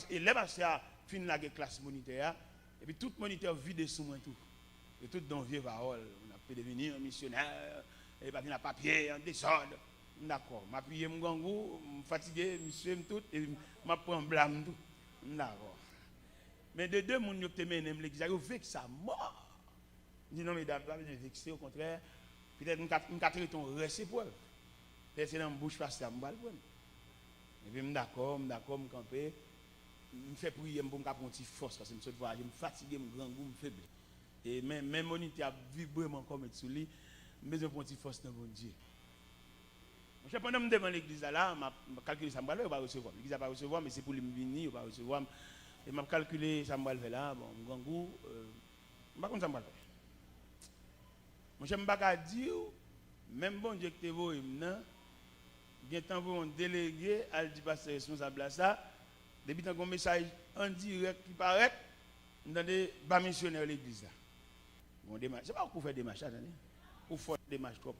Et là, c'est à finir la classe monitaire, et puis tout moniteur vide sous moi tout. Et tout dans vieux parole, on a pu devenir un missionnaire, et pas venir à papier, en désordre. D'accord, je m'appuie mon gangou, je suis fatigué, je suis tout, et je prends blâme tout. D'accord. Mais de deux personnes qui ont mené l'église, ils ont vécu ça mort. Je dis non, mais d'abord, je vexé, au contraire, peut-être que je vais traiter ton reste pour eux. Peut-être que c'est dans la bouche, parce que je vais le prendre. Et puis, je suis d'accord, je camper. Je fais prier pour me faire une petite force, parce que je suis fatigué, je suis grand goût, je suis faible. Et même mon a vibré comme sous lui, je besoin de une petite force dans mon Dieu. Je pendant que je devant l'église là, je calculé ça, je ne vais pas recevoir. L'église ne va pas recevoir, mais c'est pour lui venir, je ne vais pas recevoir. Et je calculé ça, je vais là, bon, grand goût, je ne sais pas comment ça va faire. Je ne sais pas dire, même bon Dieu que tu es vous, il y a un délégué, elle dit pas c'est responsable à ça. Depuis que un message en direct qui paraît, nous avons des missionnaires à l'église. Bon, ce n'est pas pour faire des marches, pour faire des marches trop.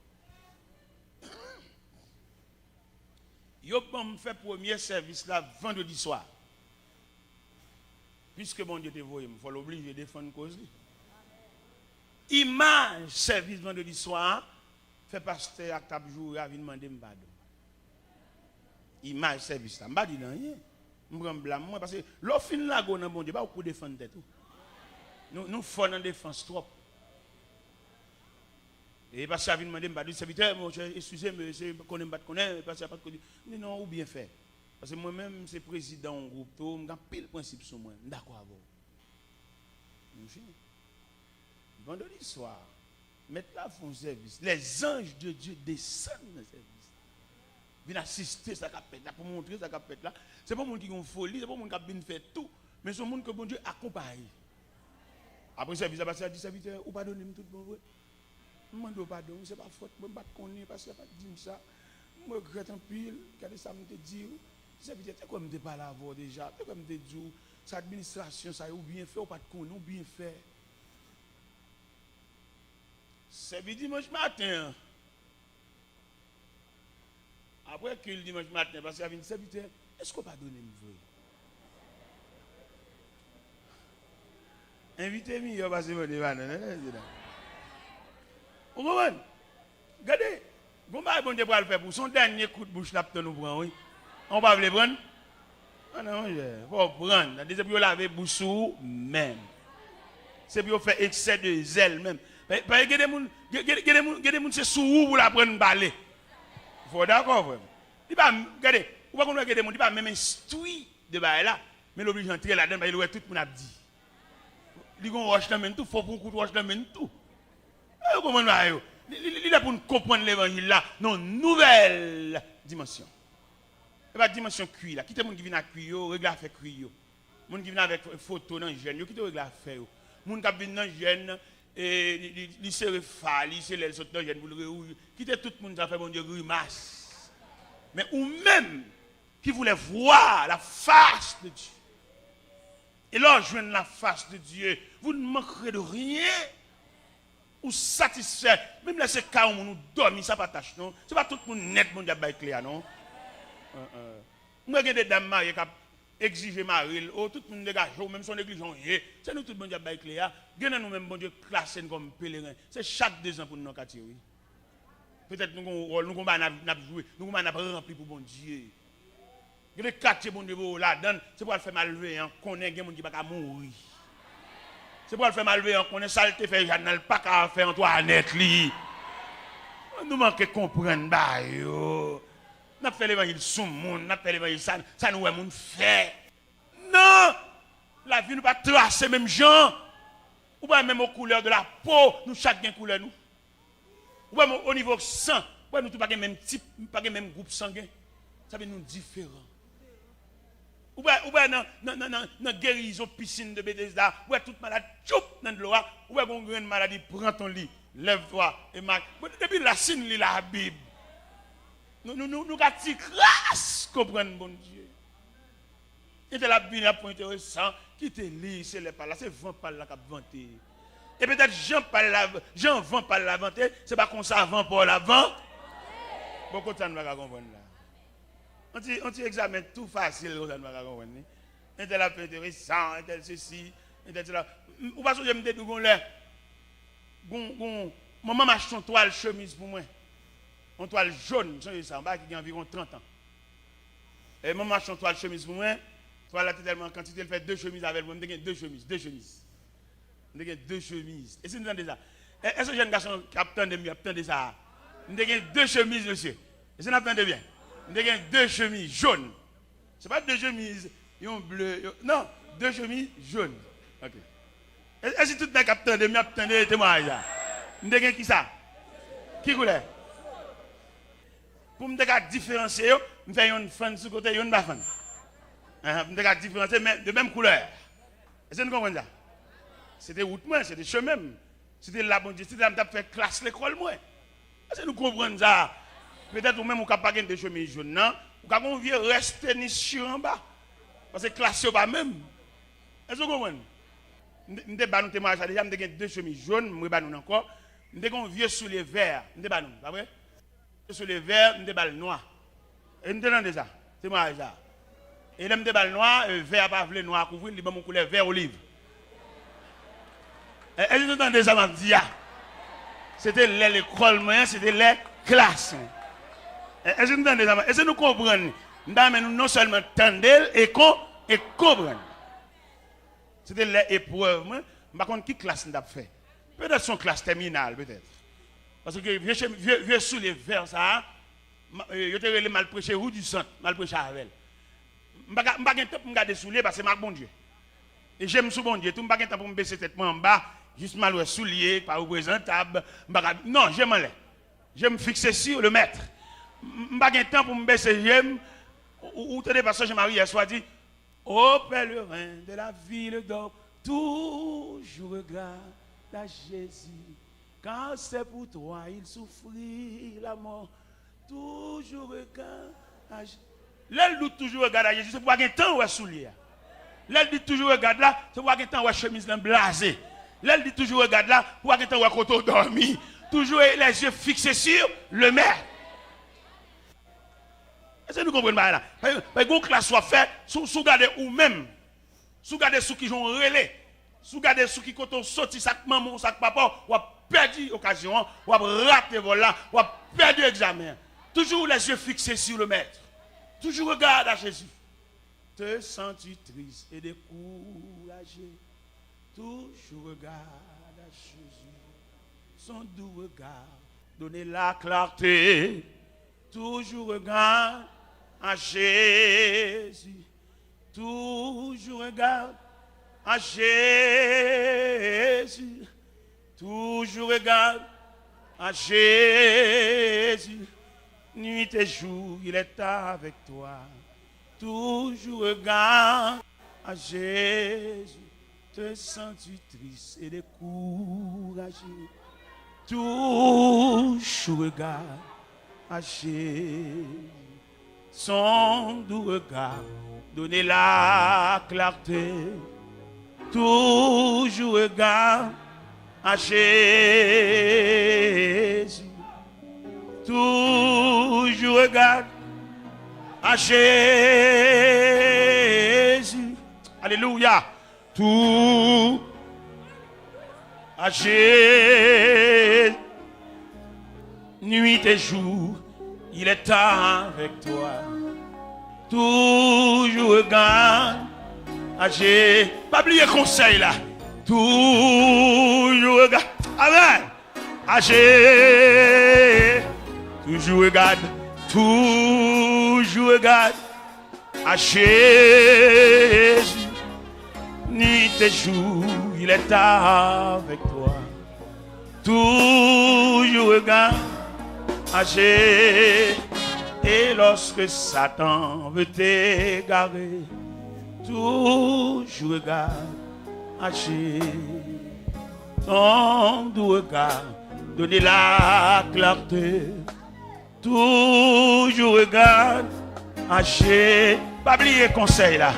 Yo bon fait premier service là vendredi soir. Puisque bon Dieu te voit, il faut l'obliger de défendre cause. Image service vendredi soir, fait pasteur à cap jour à venir demander pardon. Image service là, m'pa dit rien. M'prend blâme moi parce que l'offre là go dans bon Dieu pas pour défendre tête tout. Nous faut dans défense trop. Et parce que ça vient demander pardon serviteur, excusez-moi, je connais pas parce que pas de non ou bien fait. Parce que moi-même c'est président du groupe tout, m'ga pile principe sur moi. D'accord avec vous. Fini. Vendredi soir, mettre là font service. Les anges de Dieu descendent dans le service. Viennent assister ça capette là pour montrer ça capette là. C'est pas monde qui ont folie, c'est pas monde qui a bien fait tout, mais c'est monde que bon Dieu accompagne. Après service à passer à 10 serviteurs ou pardonnez-moi tout bon vrai. Je demande pardon, c'est pas faute, je ne pas connaître parce que pas dit ça. Je regrette un pile, regardez ça, me dit, c'est peut-être comme je pas là déjà, c'est comme je dis, cette administration, ça ou bien fait ou pas de con, ou bien fait. C'est dimanche matin. Après que le dimanche matin, parce qu'il y avait une serviteur, est-ce qu'on va donner une vraie? Invitez-moi, parce que je vais vous comprenez? Regardez, comment bon Dieu va le faire pour son dernier coup de bouche là pour nous prendre, oui? On va le prendre? Ah non, il faut prendre. C'est pour laver bouche même. C'est pour faire excès de zèle même. Parce que des gens c'est sous pour la prendre balai. Faut d'accord, frère. Il va regardez, ou pas qu'on regarde des gens, il va même instruire de bail là, mais l'oblige d'entrer là-dedans, il doit tout le monde a dit. Il gon roche dans même tout, faut pour coup roche dans même tout. Comment va yo? Il est pour comprendre l'évangile là, non nouvelle dimension. Et pas dimension cuit là. Qui te monde qui vient à cuit yo, règle à faire cuit yo. Monde qui vient avec photo dans jeune yo, qui te règle à faire yo. Monde qui vient dans jeune et il se refale, il se lève dans jeune pour le reouille. Qui te tout le monde ça fait bon Dieu grimace. Mais ou même qui voulait voir la face de Dieu. Et là, joindre la face de Dieu, vous ne manquerez de rien. Ou satisfait. Même là, c'est cas où nous dormons, ça pas tâche, non? C'est pas tout le monde net, mon diable, clair, non? Moi, j'ai des dames mariées qui exigent Maril, oh, tout le monde dégage, même son église, c'est nous tout le monde diable, clair. Nous même, bon Dieu, classés comme pèlerins. C'est chaque 2 ans pour nous tirer. Peut-être nous avons joué, nous avons rempli pour bon Dieu. Il y a des quartiers bon Dieu là-dedans, c'est pour faire mallever, qu'on ait des gens qui ne vont pas mourir. C'est pour faire mallever, qu'on ait saleté fait Jeanne, pas qu'à faire Antoinette. Nous manquons de comprendre, nous avons fait l'évangile sous le monde, nous avons fait l'évangile ça nous est fait. Non! La vie nous pas tracer même gens. Ou pas même aux couleurs de la peau, nous chacun couleur nous. Ou pas au niveau sang, ou nous pas même type, pas même groupe sanguin. Ça veut nous différents. Ou bien dans guérison piscine de Bethesda, ou toute malade choup dans l'eau, ou bien une maladie prend ton lit, lève-toi et marque. Depuis la signe la Bible. Nous gâtis grâce comprendre bon Dieu. Et de la Bible a point intéressant qui te lit c'est les pas là, c'est vent pas là qui a vanté. Et peut-être Jean vent pas la vanter, c'est pas comme ça vent pour la vent. Beaucoup de temps nous va comprendre là. On t'y examine tout facile, on ne va pas comprendre. Un tel a fait intéressant, un tel ceci, un tel cela. Ou pas que je me dis que maman m'a acheté une toile chemise pour moi. Une toile jaune, ça, en bas qui a environ 30 ans. Et maman m'a acheté une toile chemise pour moi. Toile là tellement quantité, elle fait 2 chemises avec moi. Je me deux chemises. Je me 2 chemises. Et si vous entendez ça, est-ce que jeune garçon qui attend de ça? Je me 2 chemises, monsieur. Et si vous entendez bien? Nous avons 2 chemises jaunes. Ce n'est pas 2 chemises bleues. Non, 2 chemises jaunes. Ok. Est-ce que tout le monde capte de témoignage là? Nous avons qui ça? Qui couleur? Pour me différencier, nous faisons une fan sur le côté et une fan. Nous devons différencier de même couleur. Est-ce que nous comprenons ça? C'était route, c'était chemin. C'était la bonne Dieu. C'était la fait classe l'école. Est-ce que nous comprenons ça? Peut-être ou même ou pas de chemise jaune, non? Ou quand vient rester ni sur en bas. Parce que classe pas même. Est-ce que vous comprenez? Nous avons témoignage déjà, nous avons 2 chemises jaunes, nous avons encore. Nous avons vieux sous les verts, nous avons, pas vrai? Sous les verts, nous avons noir. Et nous avons déjà, témoignage là. Et nous avons noir, vert pas vle noir couvrir, nous avons couleur vert olive. Et nous avons déjà dit, c'était l'école moyenne, c'était les classes. Est-ce que nous comprenons? Nous non seulement entendre et comprendre. C'était les épreuves. Je ne sais pas qui classe nous a fait. Peut-être son classe terminale, peut-être. Parce que vieux sous les vers, ça, je te mal prêché ou du centre, mal prêché avec. Je ne sais pas temps pour me sous les parce que c'est bon Dieu. Et j'aime sous bon Dieu. Tout le temps pour me baisser tête en bas, juste mal soulier, pas représentable. Non, j'aime aller. Je me fixer sur le maître. Je n'ai pas de temps pour me baisser. Ou te parce que je Marie hier soir dit, ô pèlerin de la ville d'or, toujours regarde à Jésus. Quand c'est pour toi, il souffrit la mort. Toujours regarde à Jésus. L'aile dit toujours regarde à Jésus, c'est pour avoir un temps où elle soulier. L'aile dit toujours regarde là, c'est pour avoir un temps où elle chemise blasée. L'aile dit toujours regarde là, pour avoir un temps où elle côté dormi. Toujours les yeux fixés sur le maître. Est-ce que nous comprenons là? Parce que classe soit fait, sous garder ou même, sous garder ceux qui ont relais, sous garder ceux qui ont sorti sac maman, sac papa, ou a perdu l'occasion, ou a raté voilà, ou a perdu l'examen. Toujours les yeux fixés sur le maître. Toujours regarde à Jésus. Te sens-tu triste et découragé? Toujours regarde à Jésus. Son doux regard, donner la clarté. Toujours regarde à Jésus. Toujours regarde à Jésus. Toujours regarde à Jésus. Nuit et jour, il est avec toi. Toujours regarde à Jésus. Te sens-tu triste et découragé? Toujours regarde à Jésus. Son doux regard, donner la clarté. Toujours regarde à Jésus. Toujours regarde à Jésus. Alléluia. Tout à Jésus. Nuit et jour, il est avec toi. Toujours regarde à Jésus. Pas oublier conseil là. Toujours regarde. Amen. À Jésus. Toujours regarde. Toujours regarde à Jésus. Nuit et jour, il est avec toi. Toujours regarde à Jésus. Et lorsque Satan veut t'égarer, toujours regarde à Jésus. Ton doux regard, donner la clarté. Toujours regarde à Jésus. Pas oublier conseil là.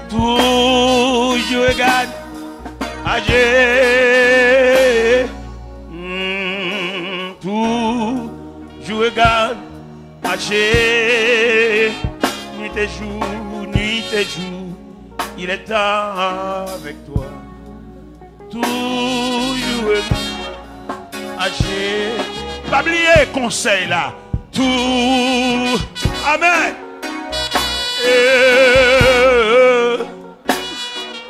Toujours regarde à Jésus. Toujours regarde à Jésus. Nuit et jour, il est avec toi. Toujours regarde à Jésus. Pas oublier conseil là. Tout. Amen.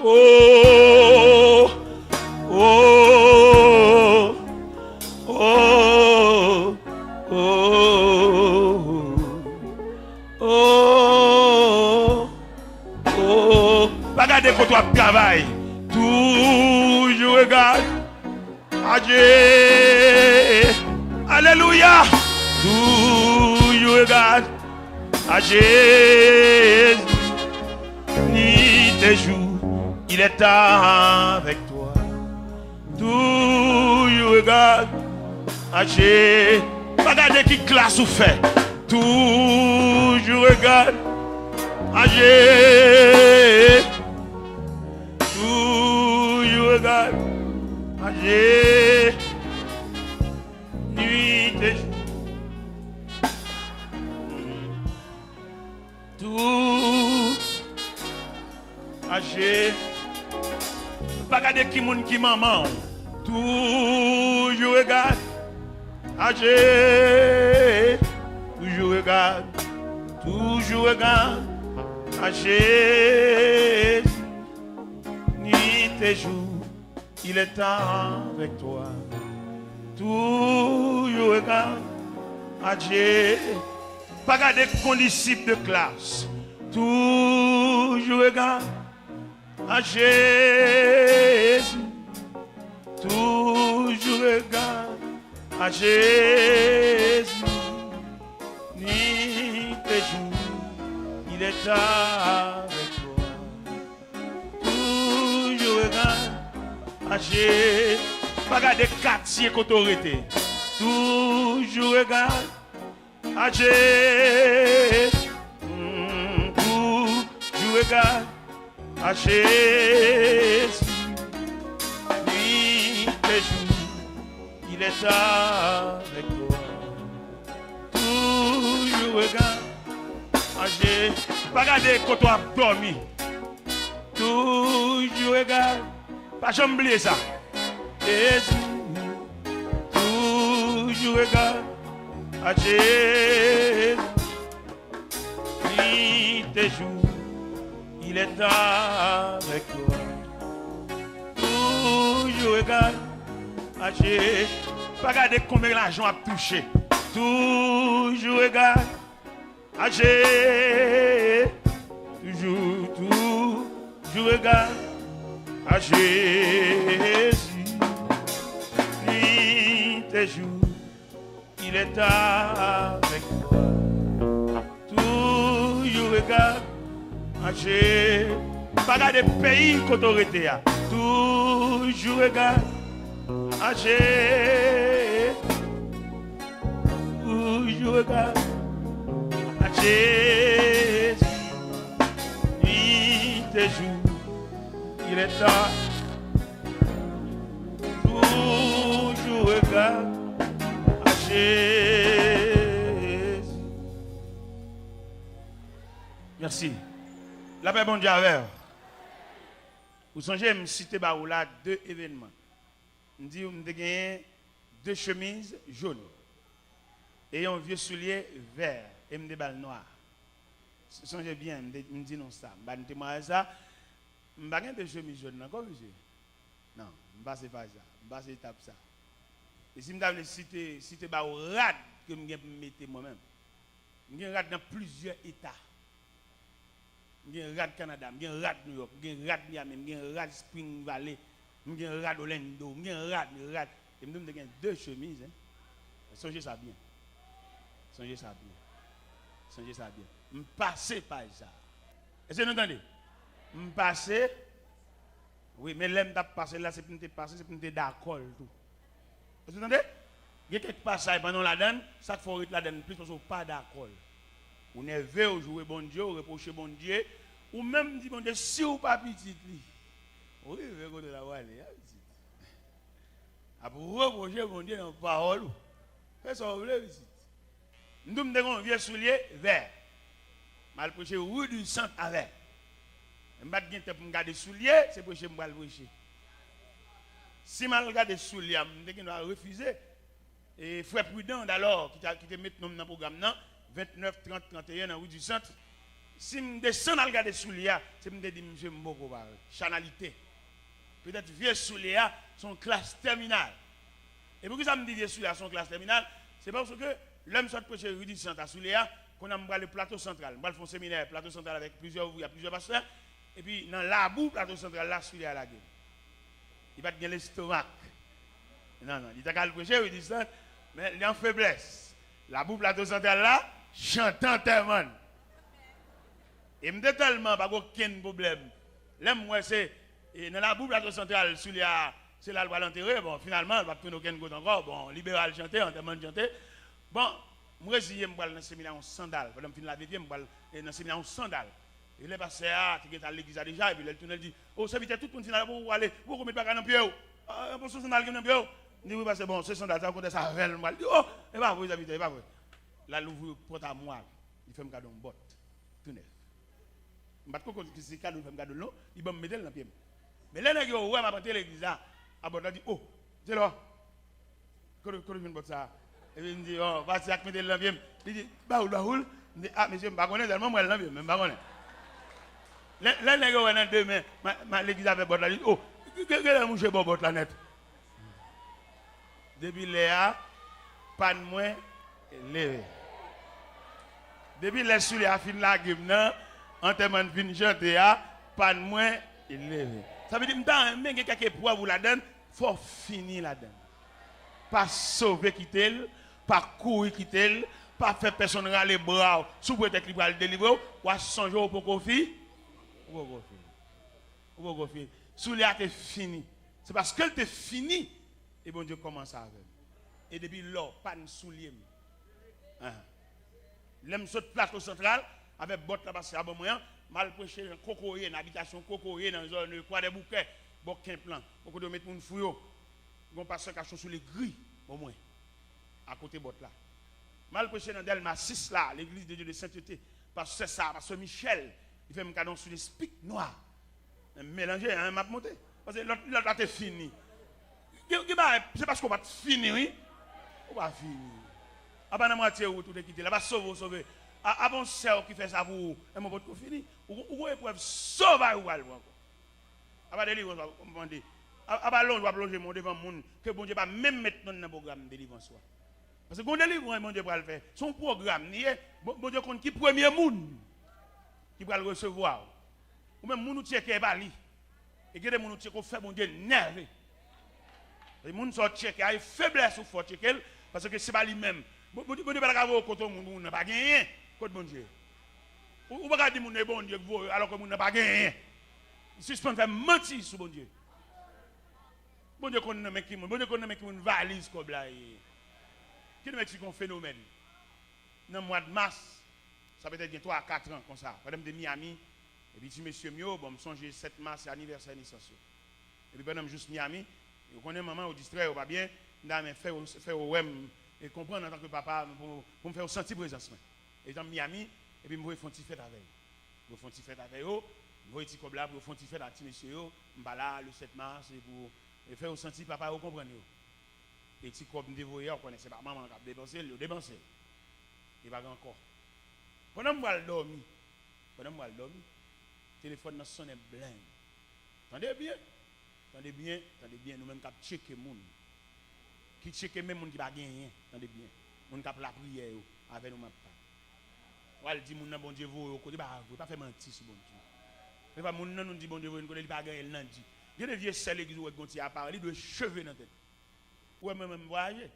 Oh, oh, oh, oh, oh. Pas garder pour toi travail. Toujours regarde à Dieu. Alléluia. Toujours regarde à Jésus. Nuit et jour, il est avec toi. Toujours regarde à Jésus. Pas garder qui classe ou fait. Toujours regarde à Jésus. Toujours regarde à Jésus. Nuit et jour. Tout âgé, pas regarder qui moun qui maman, toujours regarde, âgé, toujours regarde, âgé, nuit et jour, il est avec toi, toujours regarde, âgé. Pas garder condisciple de classe. Toujours regarde à Jésus. Toujours regarde à Jésus. Nuit et jour, il est avec toi. Toujours regarde à Jésus. Pas garder quartier qu'autorité. Toujours regarde à Jésus. Tu regardes à Jésus. Nuit et jour, il est avec toi. Toujours regarde à Jésus. Pas regarder quand tu as dormi. Toujours regarde. Pas jamais oublier ça. Jésus. Toujours regarde à Jésus. Nuit et jour, il est avec toi. Toujours regarde à Jésus. Pas regarder combien l'argent a touché. Toujours regarde à Jésus. Toujours regarde à Jésus. Nuit et jour, il est avec toi. Toujours regarde à Jésus. Pas regarder pays qu'autorité a. Toujours regarde à Jésus. Toujours regarde à Jésus. Nuit et jour, il est là. Toujours regarde à Jésus. Merci. La paix bon Dieu avec. Vous songez, je me citer là deux événements. Je dis, je gagné deux chemises jaunes et un vieux soulier vert et des balles noires. Songez bien, je me dis non ça. Je ne sais ça. Je ne sais pas de chemises jaunes. Comment vous non, je ne passe pas ça. Je ne passe pas ça. Et si je me citer rad que je mettre moi-même, je rad dans plusieurs États. Je rad Canada, je rad New York, je rad Miami, je rad Spring Valley, je rad Orlando, je rad. Et je me dis deux chemises. Songez ça bien. Songez ça bien. Songez ça bien. Je passe par ça. Est-ce que vous entendez? Je passe. Oui, mais l'aime d'ap passer là, c'est pour nous passer, c'est pour nous d'accord tout. Vous entendez? Il y a quelques passages pendant la donne, ça faut la donne plus parce qu'on pas d'accord. Ou nerveux, ou jouer bon Dieu, ou reprocher bon Dieu, ou même dire bon Dieu, si ou pas petit li. Oui, vous voyez la voix, petit. Après reprocher bon Dieu dans la parole, faites ça, vous voulez ici. Nous avons un vieux soulier vert. Mal prêcher rue du centre avec. Je ne vais pas regarder souliers, c'est pour que je vais prêcher. Si je regarde souliers, je vais refuser. Et frère Prudent, alors, qui te met dans le programme, 29, 30, 31, dans la rue du centre. Si je descends à regarder souliers, c'est pour me dire, monsieur Mboko, chanalité. Peut-être vieux souliers sont classe terminale. Et pourquoi ça me dit vieux souliers sont classe terminale? C'est parce que l'homme soit prêcher rue du centre à souliers, qu'on a le plateau central. On va faire un séminaire, plateau central avec plusieurs pasteurs. Et puis, dans la boue, plateau central, là, souliers à la gueule. Il va te gagner l'estomac. Non, il t'a qu'à le prêcher, il dit ça, mais il est en faiblesse. La boue, plateau central, là, chantant tellement. Et me dit tellement, pas aucun problème. L'aime, moi, c'est, dans la boue, plateau central, c'est là, le va l'enterrer. Bon, finalement, il va tourner aucun côté encore. Bon, libéral chanter, enterrement chanter. Bon, moi, je vais dans le séminaire en sandales. Pendant que je vais dans le séminaire en sandales. Il est passé qui est à l'église déjà, et puis il tourne et dit, oh, ça veut dire tout le monde final pour aller, pour qu'on mette pas dans le pied. Ah, pour ce sandal qui dans le pied. Il dit, oui, parce que bon, ce sandal, ça compte ça avec le mal. Il dit, oh, et pas vous, habitez, pas vrai. Là, l'ouvre porte à moi, il fait me cadeau en botte, tout neuf. Je ne sais pas si c'est cadeau, il fait me cadeau non, il va me mettre dans le pied. Mais là, il ouais, m'a porté l'église là, à botte, il dit, oh, c'est là. Quand je viens de ça, et il me dit, oh, vas-y, mettre dans le pied. Il dit, baoul, il dit, ah, monsieur, je ne sais pas, tellement moi, je ne sais pas. Là, les gars, dans deux mains, l'église avait bot là, dit, oh, qu'est-ce que les mouches bot là net? Depuis Léa, pas de moins, levé. Depuis les souliers à fin de la gueule, en termes de fin chanter, pas de moins, levé. Ça veut dire, que si quelqu'un pour vous la donne, il faut finir la donne. Pas sauver quitter, pas courir quitter, pas faire personne râler les bras, sous prétexte qu'il va le délivrer, ou à 100 jours pour qu'on fasse. Soulier est fini. C'est parce qu'elle est fini. Et bon Dieu commence avec. Et depuis là, pas de soulier. L'aime saute plateau central avec botte là parce que à bon moyen mal prêcher cocoyer une habitation cocoyer dans zone quoi des bouquets bouquin plan beaucoup de mettre mon fouyo gon pasteur cachon sur les grilles au moins à côté botte là mal prêcher dans Delma 6 là l'église de Dieu de sainteté parce que ça parce que Michel il fait un cadeau sur les spics noirs mélanger hein m'a monté parce que l'autre là t'es fini c'est parce qu'on va finir oui on va finir ah ben, moitié ou tout est quitté. Là, va sauver. Ah bon, c'est qui fait ça pour et mon pote fini. Ou épreuve sauver ou al encore. Ah ben, délivrance, on me demande. Ah ben, l'on doit plonger mon devant monde que bon Dieu pas même mettre dans le programme de délivrance. Parce que quand délivrance, mon Dieu va le faire. Son programme, bon Dieu compte qui premier monde qui va le recevoir. Ou même moun qui est pas li. Et que des moun qui fait mon Dieu nerveux. Les moun sont checker, il faiblesse ou faut checker parce que c'est pas lui-même. Bon Dieu pas avoir côté moun n'a pas gagné côté bon Dieu. Ou pas dire moun est bon Dieu alors que moun n'a pas gagné. Suspend faire mentir sur bon Dieu. Bon Dieu connaît mec qui moun, bon Dieu connaît mec qui moun valise comme là. Qui mec qui un phénomène. Dans le mois de mars, ça peut être 3 à 4 ans comme ça. Madame de Miami et puis si monsieur mio bon me songer 7 mars anniversaire naissance. Et puis pendant juste Miami, vous connaissez maman au distrait ou pas bien, mais faire et comprendre en tant que papa pour me faire sentir présence. Et dans Miami, et puis je vais faire une fête avec eux. Je vais faire une fête avec eux, je vais faire une fête avec petit monsieur, je vais là le 7 mars et pour faire sentir papa, vous comprenez. Et si comme dévoyé, vous connaissez pas maman qui a dépensé, il a dépensé. Il va encore. Pendant que je dormir, le téléphone sonne blanc. Attendez bien, nous-mêmes qui checker les gens. Qui check même les gens qui ne gagné, attendez bien. Les gens qui la prière avec nous. On va dire, bon Dieu, vous ne pas faire mentir sur bon Dieu. Ne pas nous dit, bon Dieu, vous ne pas gagner, il n'a dit. Il y a des vieux celles qui ont à parler, ils doivent cheveux dans la tête. Ou même voyager.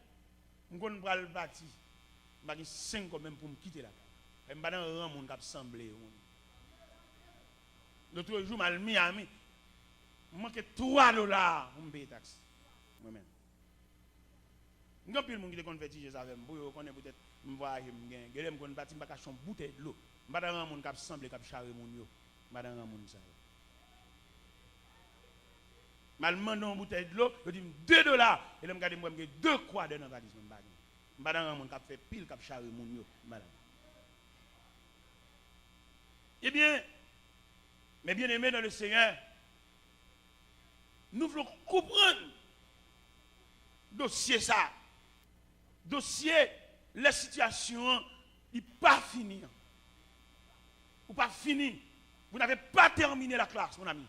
Je ne pas le bâtir. Je vais 5 quand même pour me quitter la case. Je ne vais pas rang mon cap semblé. L'autre jour, je suis Miami. Je manque $3 pour me payer taxe. Moi-même. Il y a plus de gens qui ont converti Jésus avec moi. Je connais peut-être, je vois, je vais me bâtir, je vais une bouteille de l'eau. Je vais rang mon cap semblé, cap charré mon yo. Je vais rang mon ça. Je demande une bouteille de l'eau, je dis $2. Et là, je regarde, je 2 croix dans la valise. Je vais rang mon cap fait pile, cap charré mon yo. Eh bien, mes bien-aimés dans le Seigneur, nous voulons comprendre dossier ça. Dossier, la situation n'est pas finie. Ou pas fini. Vous n'avez pas terminé la classe, mon ami.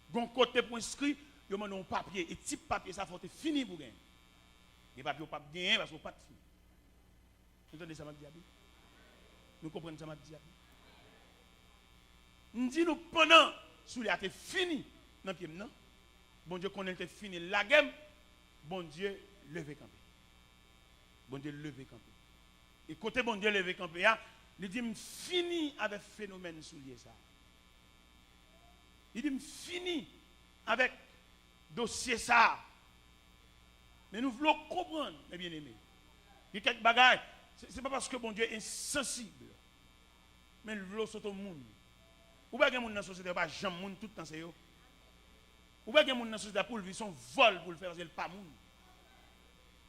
Bon côté pour inscrit, vous demandez un papier. Et type papier, ça faut être fini pour gagner. Les papiers ne pas gagner parce qu'on pas fini. Vous entendez ça, m'a dit? Nous comprenons ça, m'a dit? Nous disons pendant sous les été fini dans pied non. Bon Dieu qu'on était fini la game. Bon Dieu levé campé. Bon Dieu levé campé. Et côté bon Dieu levé campé, il dit fini avec phénomène soulier ça. Il dit fini avec dossier ça. Mais nous voulons comprendre, mes bien-aimés. Il y a quelques bagages. Ce n'est pas parce que bon Dieu est insensible. Mais nous voulons sauter au monde. Ou bien que les gens dans la société pas jamais monde tout le temps c'est yo. Ou bien que les gens dans la société pour lui son vol pour le faire parce qu'il pas monde.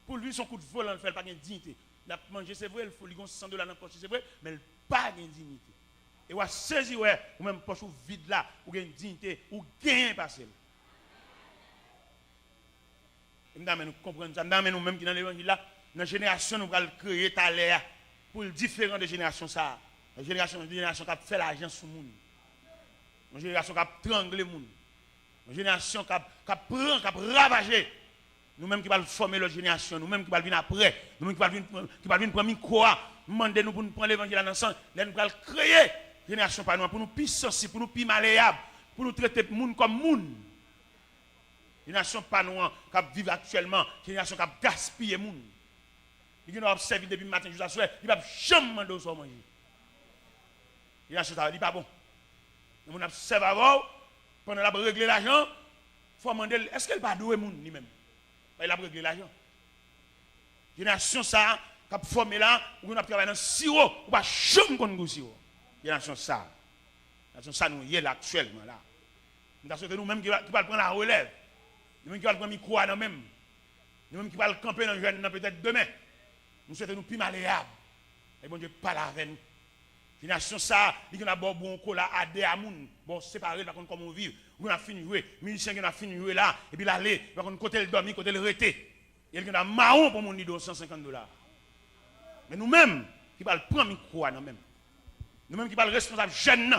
Pour lui son coup de vol on fait pas de dignité. La manger c'est vrai, il faut lui gon $100 dans poche c'est vrai, mais il pas de dignité. Et ou saisi ouais, ou même poche vide là, ou gagne dignité, ou gagne passer. Et nous comprendre ça, nous même qui dans l'évangile là, dans la génération nous va créer talent pour le différent de génération ça. La génération qui a fait l'argent sur le monde. Une génération qui a tranglé le monde. Une génération qui a ravagé. Nous-mêmes qui allons former la génération, nous-mêmes qui allons venir après, nous-mêmes qui allons venir prendre micro, demander nous pour nous prendre l'évangile dans le sang, nous allons créer une génération par nous, pour nous plus sensibles, pour nous plus malléables, pour nous traiter le monde comme monde. Une génération pas nous qui vit actuellement, une génération qui a gaspillé le monde. Il a observé depuis le matin jusqu'à soir, il va jamais demander au soir manger. Une génération ça dit pas bon. Nous observe avant, pendant la régler l'argent, il faut demander est-ce qu'elle va douer monde lui-même. Il a réglé l'argent. Génération ça, qui a formé là, ou on a travaillé dans le sirop, ou pas jamais qu'on goûte sirop. Il y a nation ça. Nation ça nous y est là actuellement là. Nous avons nous-mêmes qui va prendre la relève. Nous-mêmes qui va prendre le micro à nous-mêmes. Nous-mêmes qui va camper dans le jeune peut-être demain. Nous souhaitons nous plus malléables. Et bon Dieu parle avec nous. La nation ça, il y a bon cola à des amoun, bon séparé par contre comme on vit. On a fini jouer, musicien qui a fini jouer là et puis l'aller, par contre côté le dormir, côté le rester. Il y a marron pour mon nido $150. Mais nous-mêmes qui va prendre micro à nous-mêmes. Nous-mêmes qui va responsable jeune,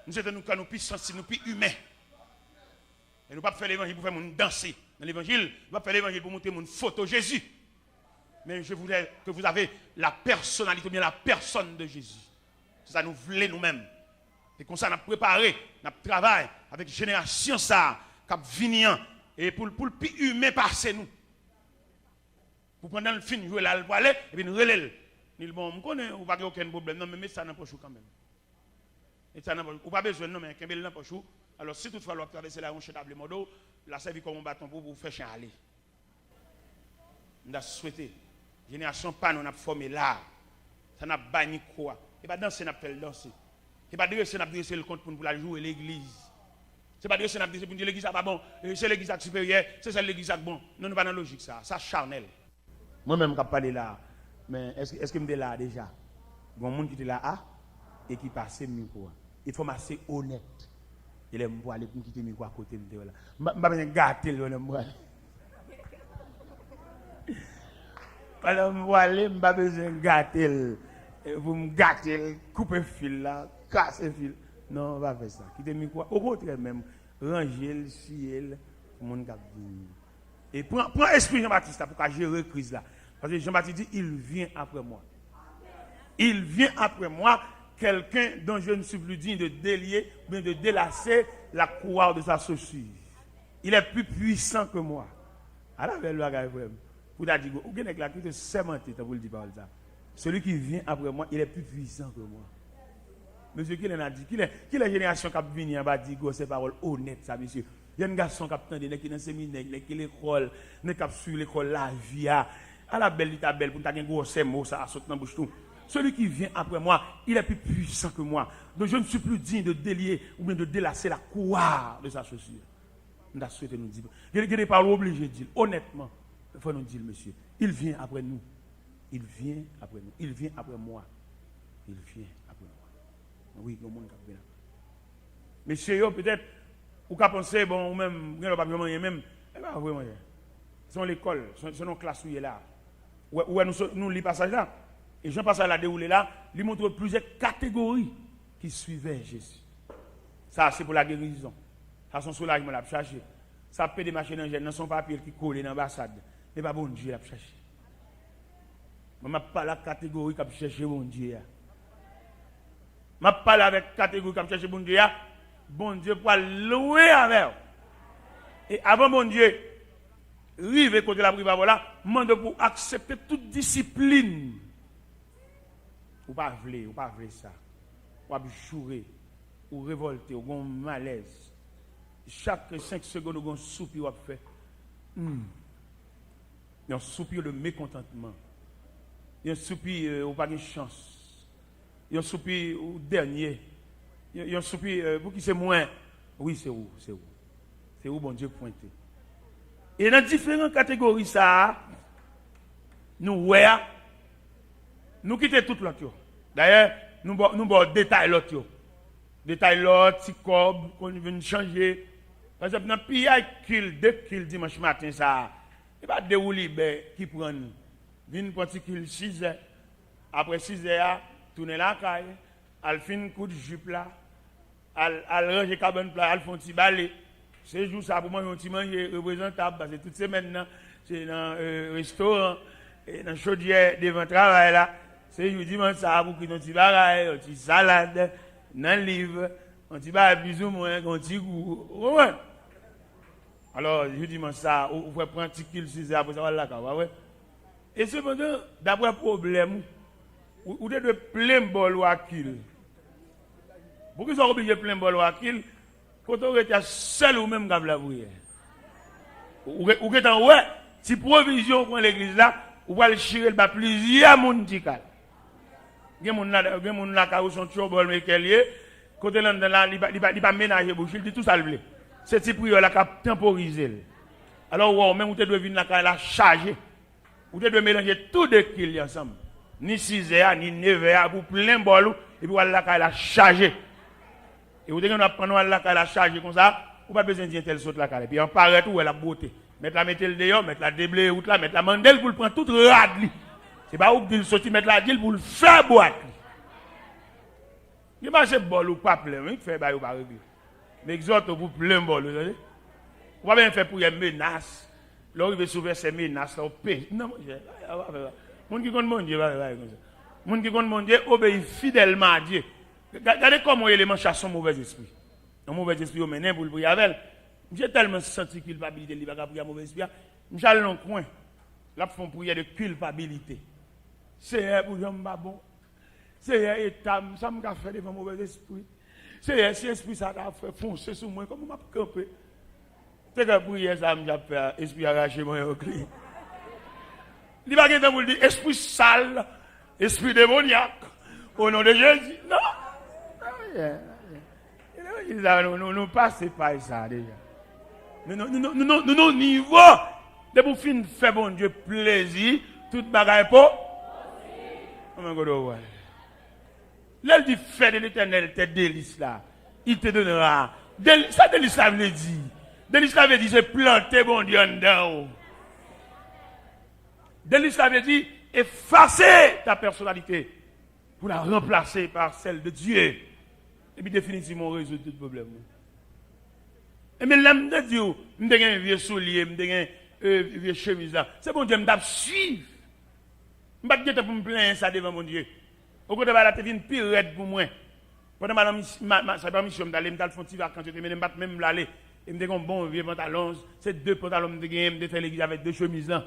nous sommes nous nous plus sensibles, nous plus humains. Et nous pas faire l'évangile pour faire mon danser. Dans l'évangile, nous pas faire l'évangile pour montrer mon photo Jésus. Mais je voulais que vous avez la personnalité, bien la personne de Jésus. C'est ça nous voulons nous-mêmes. Et comme ça, nous avons préparé, nous avons travaillé avec la génération ça, qui vient et pour le plus humain passer nous. Pour prendre le film, jouer là, le aller, et puis nous relève. Nous bon, on connaît, on n'a pas aucun problème, non, mais ça n'a pas quand même. Et ça n'a pas besoin, non, mais qu'un n'a pas chou. Alors, si toutefois, vous traversez la ronche table modo, la servie comme un bâton pour vous faire chien aller. Nous avons souhaité, génération pas nous avons formé là, ça n'a pas ni quoi. Et pas danser, n'a pas danser. Et pas dire c'est n'a pas le compte pour la jouer l'église. C'est pas dire c'est n'a pas pour dire l'église pas bon, c'est l'église supérieure, c'est celle l'église bon. Non, nous pas dans logique ça, ça charnel. Moi-même qui parler là, mais est-ce que me là déjà? Bon monde qui était là et qui passe micro. Il faut m'asser honnête. Il aime voir aller pour quitter micro à côté de là. M'pa bien gâter le moi. Pas m'voir aller, m'pa besoin gâter. Vous me gâtez, coupez le fil là, cassez le fil. Non, on va faire ça. Quittez le micro. Au contraire même, rangez-le, sciez-le, pour le monde qui et prends esprit Jean-Baptiste pour gérer la crise là. Parce que Jean-Baptiste dit, il vient après moi. Il vient après moi, quelqu'un dont je ne suis plus digne de délier, mais de délasser la courroie de sa chaussure. Il est plus puissant que moi. Alors, le bagage pour dire, vous avez la qui te sémenté, vous le dites par ça. Celui qui vient après moi, il est plus puissant que moi. Monsieur, qui l'a dit? Qui est la génération qui a venu en bas dit ces paroles honnêtes, ça, monsieur? Il y a un garçon qui a attendu, qui est dans le séminaire, qui est l'école, qui est sur l'école, la vie. À la belle, il est belle, pour que gros mots, ça saute dans la bouche tout. Celui qui vient après moi, il est plus puissant que moi. Donc je ne suis plus digne de délier ou bien de délasser la courroie de sa chaussure. Nous avons souhaité nous dire. Il n'est pas obligé de dire. Honnêtement, il faut nous dire, monsieur, il vient après nous. Il vient après nous. Il vient après moi. Il vient après moi. Oui, le monde qui vient. Monsieur, peut-être, ou qu'à penser, bon, ou même, vous n'avez pas vraiment même, eh bien, vraiment, c'est l'école, c'est nos classes où il est là. Où nous lisons passage là. Et Jean Passage l'a déroulé là, il montre plusieurs catégories qui suivaient Jésus. Ça, c'est pour la guérison. Ça, son soulagement l'a cherché. Ça peut des machines dans son papier qui colle dans l'ambassade. Mais pas bon Dieu l'a cherché. Je ne pas la catégorie qui a cherché bon Dieu. Je ne pas avec la catégorie qui a cherché bon Dieu. Bon Dieu pour louer avec. Et avant bon Dieu, rive côté la prière, voilà, demande pour accepter toute discipline. Ou pas vle ça. Ou pas jouer, ou révolter, ou gon malaise. Chaque 5 secondes, ou gon soupir ou fait. Un soupir de mécontentement. Un soupir ou pas de chance. Un soupir ou dernier. Un soupir pour qui c'est moins. Oui, c'est où. C'est où bon Dieu pointé. Et dans différentes catégories ça, nous quittons tout l'autre. D'ailleurs, nous avons détail l'autre. Détail l'autre, si cob, qu'on vient changer. Par exemple, dans le pays dès qu'il dimanche matin, ça, il va dérouler qui prend nous. Vine pour qu'il 6 heures. Après 6 heures, tourner la caille, al fin coup de jupe là, al ranger cabane plat, al font petit balai. Ces jours ça pour manger un petit manger représentable parce que toute semaine c'est dans restaurant et dans chaudière devant travail là. C'est jour dimanche ça pour qu'il un petit bagaille, un petit salade, dans livre, un petit bagaille plus ou moins, un petit goût. Ouais. Alors je dimanche ça, on va prendre un petit kilo 6 heures après ça va là ouais. Et cependant, d'après problème, ou de plein bol ou akil. Pourquoi ils sont obligés de plein bol ou akil? Quand on est seul ou même qui la prière. Ou que t'en ouais, si provision pour l'église là, ou va le chirer ba plusieurs moun tikal. Gen moun la ka ou son chobol mais kellier côté là il pas ménager bouche, il dit tout ça le blé. C'est petit prière la ka temporiser. Alors wow, même ou te doit venir la ka la charger. Ou te doit mélanger tout de qu'il ensemble. Ni 6h ni 9h pour plein bol et puis la ka la charger. Et vous devez prendre la ka la charger comme ça, ou pas besoin de tel saute la ka et puis en paraît tout la beauté. Mettre la mettre le dehors, mettre la déblé ou là, mettre la mandel pour le prendre toute rade. C'est pas où qu'il sorti mettre la deal pour le faire boîte. Il marche bol ou pas plein, il fait bail ou pas régler. Mais exhorte pour plein bol, vous savez. On va bien faire pour les menaces. Là, il veut sauver ces menaces, là, au pays. Non, mon qui compte mon Dieu, mon qui compte mon Dieu, obéit fidèlement à Dieu. Regardez comment l'élément chasse son mauvais esprit. Un mauvais esprit, on mène pour le prier avec. J'ai tellement senti culpabilité, il va pas prier mauvais esprit. Je suis allé dans le coin. Là, ils font prier de culpabilité. C'est pour j'aime pas bon. C'est état, ça m'a fait devant mauvais esprit. C'est si esprit ça a fait foncer sur moi, comment m'a campé. C'est que prier ça m'a fait esprit arraché moi au clé. Il va pas pour dire esprit sale, esprit démoniaque au nom de Jésus. Non. Nous passons par ça déjà. Nous niveau de pour fin faire bon Dieu plaisir, tout bagaille pour. Là, il dit fait de l'éternel tes délices là. Il te donnera. Ça, délice ça veut dire. Délice ça veut dire c'est planter bon Dieu en dedans. Délice ça veut dire effacer ta personnalité pour la remplacer par celle de Dieu. Et puis définitivement résoudre tout problème. Et mais l'âme de Dieu, je suis un vieux soulier, je suis un vieux chemise là. C'est bon Dieu, je me suivre. Je ne vais pas me plaindre ça devant mon Dieu. Au côté de la tête, une pire raide pour moi. Pendant ma mission, je vais faire des vacances, je vais même l'aller. Et je vais un bon vieux pantalon. C'est 2 pantalons que je vais faire l'église avec 2 chemises là.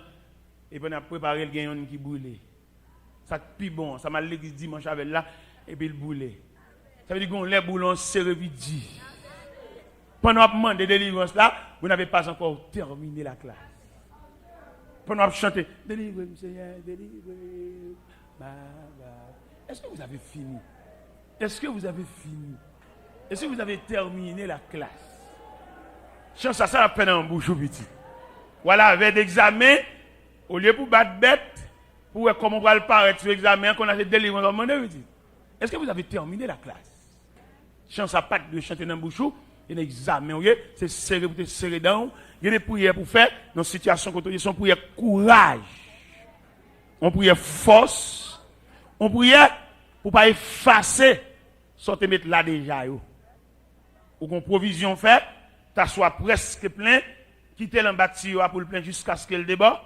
Et puis on a préparé le gagnant qui boule. Ça plus bon. Ça m'a l'église dimanche avec là. Et puis il boule. Ça veut dire qu'on les boulons serrés vidi. Pendant qu'on demande de délivrance là, vous n'avez pas encore terminé la classe. Pendant qu'on chante, délivrez-moi Seigneur, délivrez-moi. Est-ce que vous avez fini? Est-ce que vous avez fini? Est-ce que vous avez terminé la classe? Chance ça la peine en bouche ou petit. Voilà, avec l'examen, au lieu pour battre bête, pour voir comment on va le paraître sur l'examen, qu'on a fait délivrance en monde. Est-ce que vous avez terminé la classe? Chance à pas de chanter dans le bouche, il y a un examen, c'est serré pour te serrer dans. Il y a des prières pour faire, dans une situation quand on dit, on prière courage. On prière force. On prière pour ne pas effacer ce que mettre là déjà. Ou qu'on provision fait, t'assois presque plein, quitter l'embâtiment pour le plein jusqu'à ce qu'elle déborde.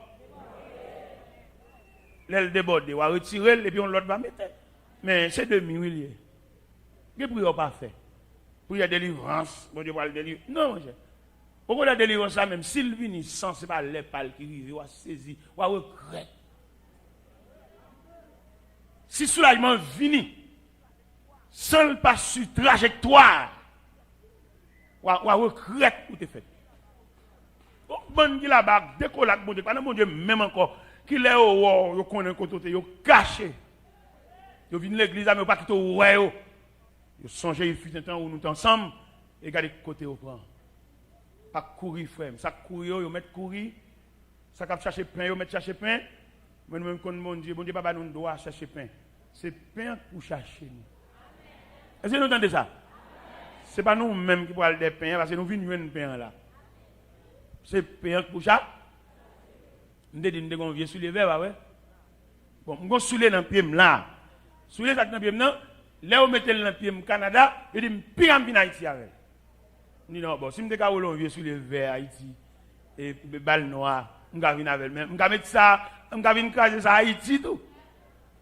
Elle déborde, on va retirer, et puis on l'autre va mettre. Mais c'est demi-millier. Que prière pas fait? Prière délivrance, bon Dieu va le délivrer. Non, mon cher. Pourquoi la délivrance là même, s'il vient sans, ce n'est pas les pales qui vivent, on va saisir, on va regretter. Si soulagement vient, sans pas sur trajectoire, on va regretter où tu fait. Bon, qui là-bas, décollage, bon Dieu, pas mon Dieu, même encore, qu'il est au haut, il connaît côté, il caché. Il vient l'église, mais pas qu'il est ouais. Il songe, il fut un temps où nous sommes ensemble, et regardez côté au prend. Pas courir, frère. Ça courir, ils mettent courir. Ça cap chercher pain, ils mettent chercher pain. Mais nous-mêmes, quand mon Dieu, papa nous doit chercher pain. C'est pain pour chercher nous. Est-ce que vous entendez ça? Ce n'est pas nous-mêmes qui parlons des pains, parce que nous venons de pain là. C'est pain pour chercher. Nous avons vieux sous les verres, ouais. Bon, nous avons soulé dans le pied là. Soulé ça dans le pied là. Là, on mettait dans le pied au Canada, et dit, pire en Haïti avec. On dit non, bon, si je me dis vieux sous les verres Haïti, et balle noire, je vais venir avec même. Je vais mettre ça, je vais venir craser ça à Haïti tout.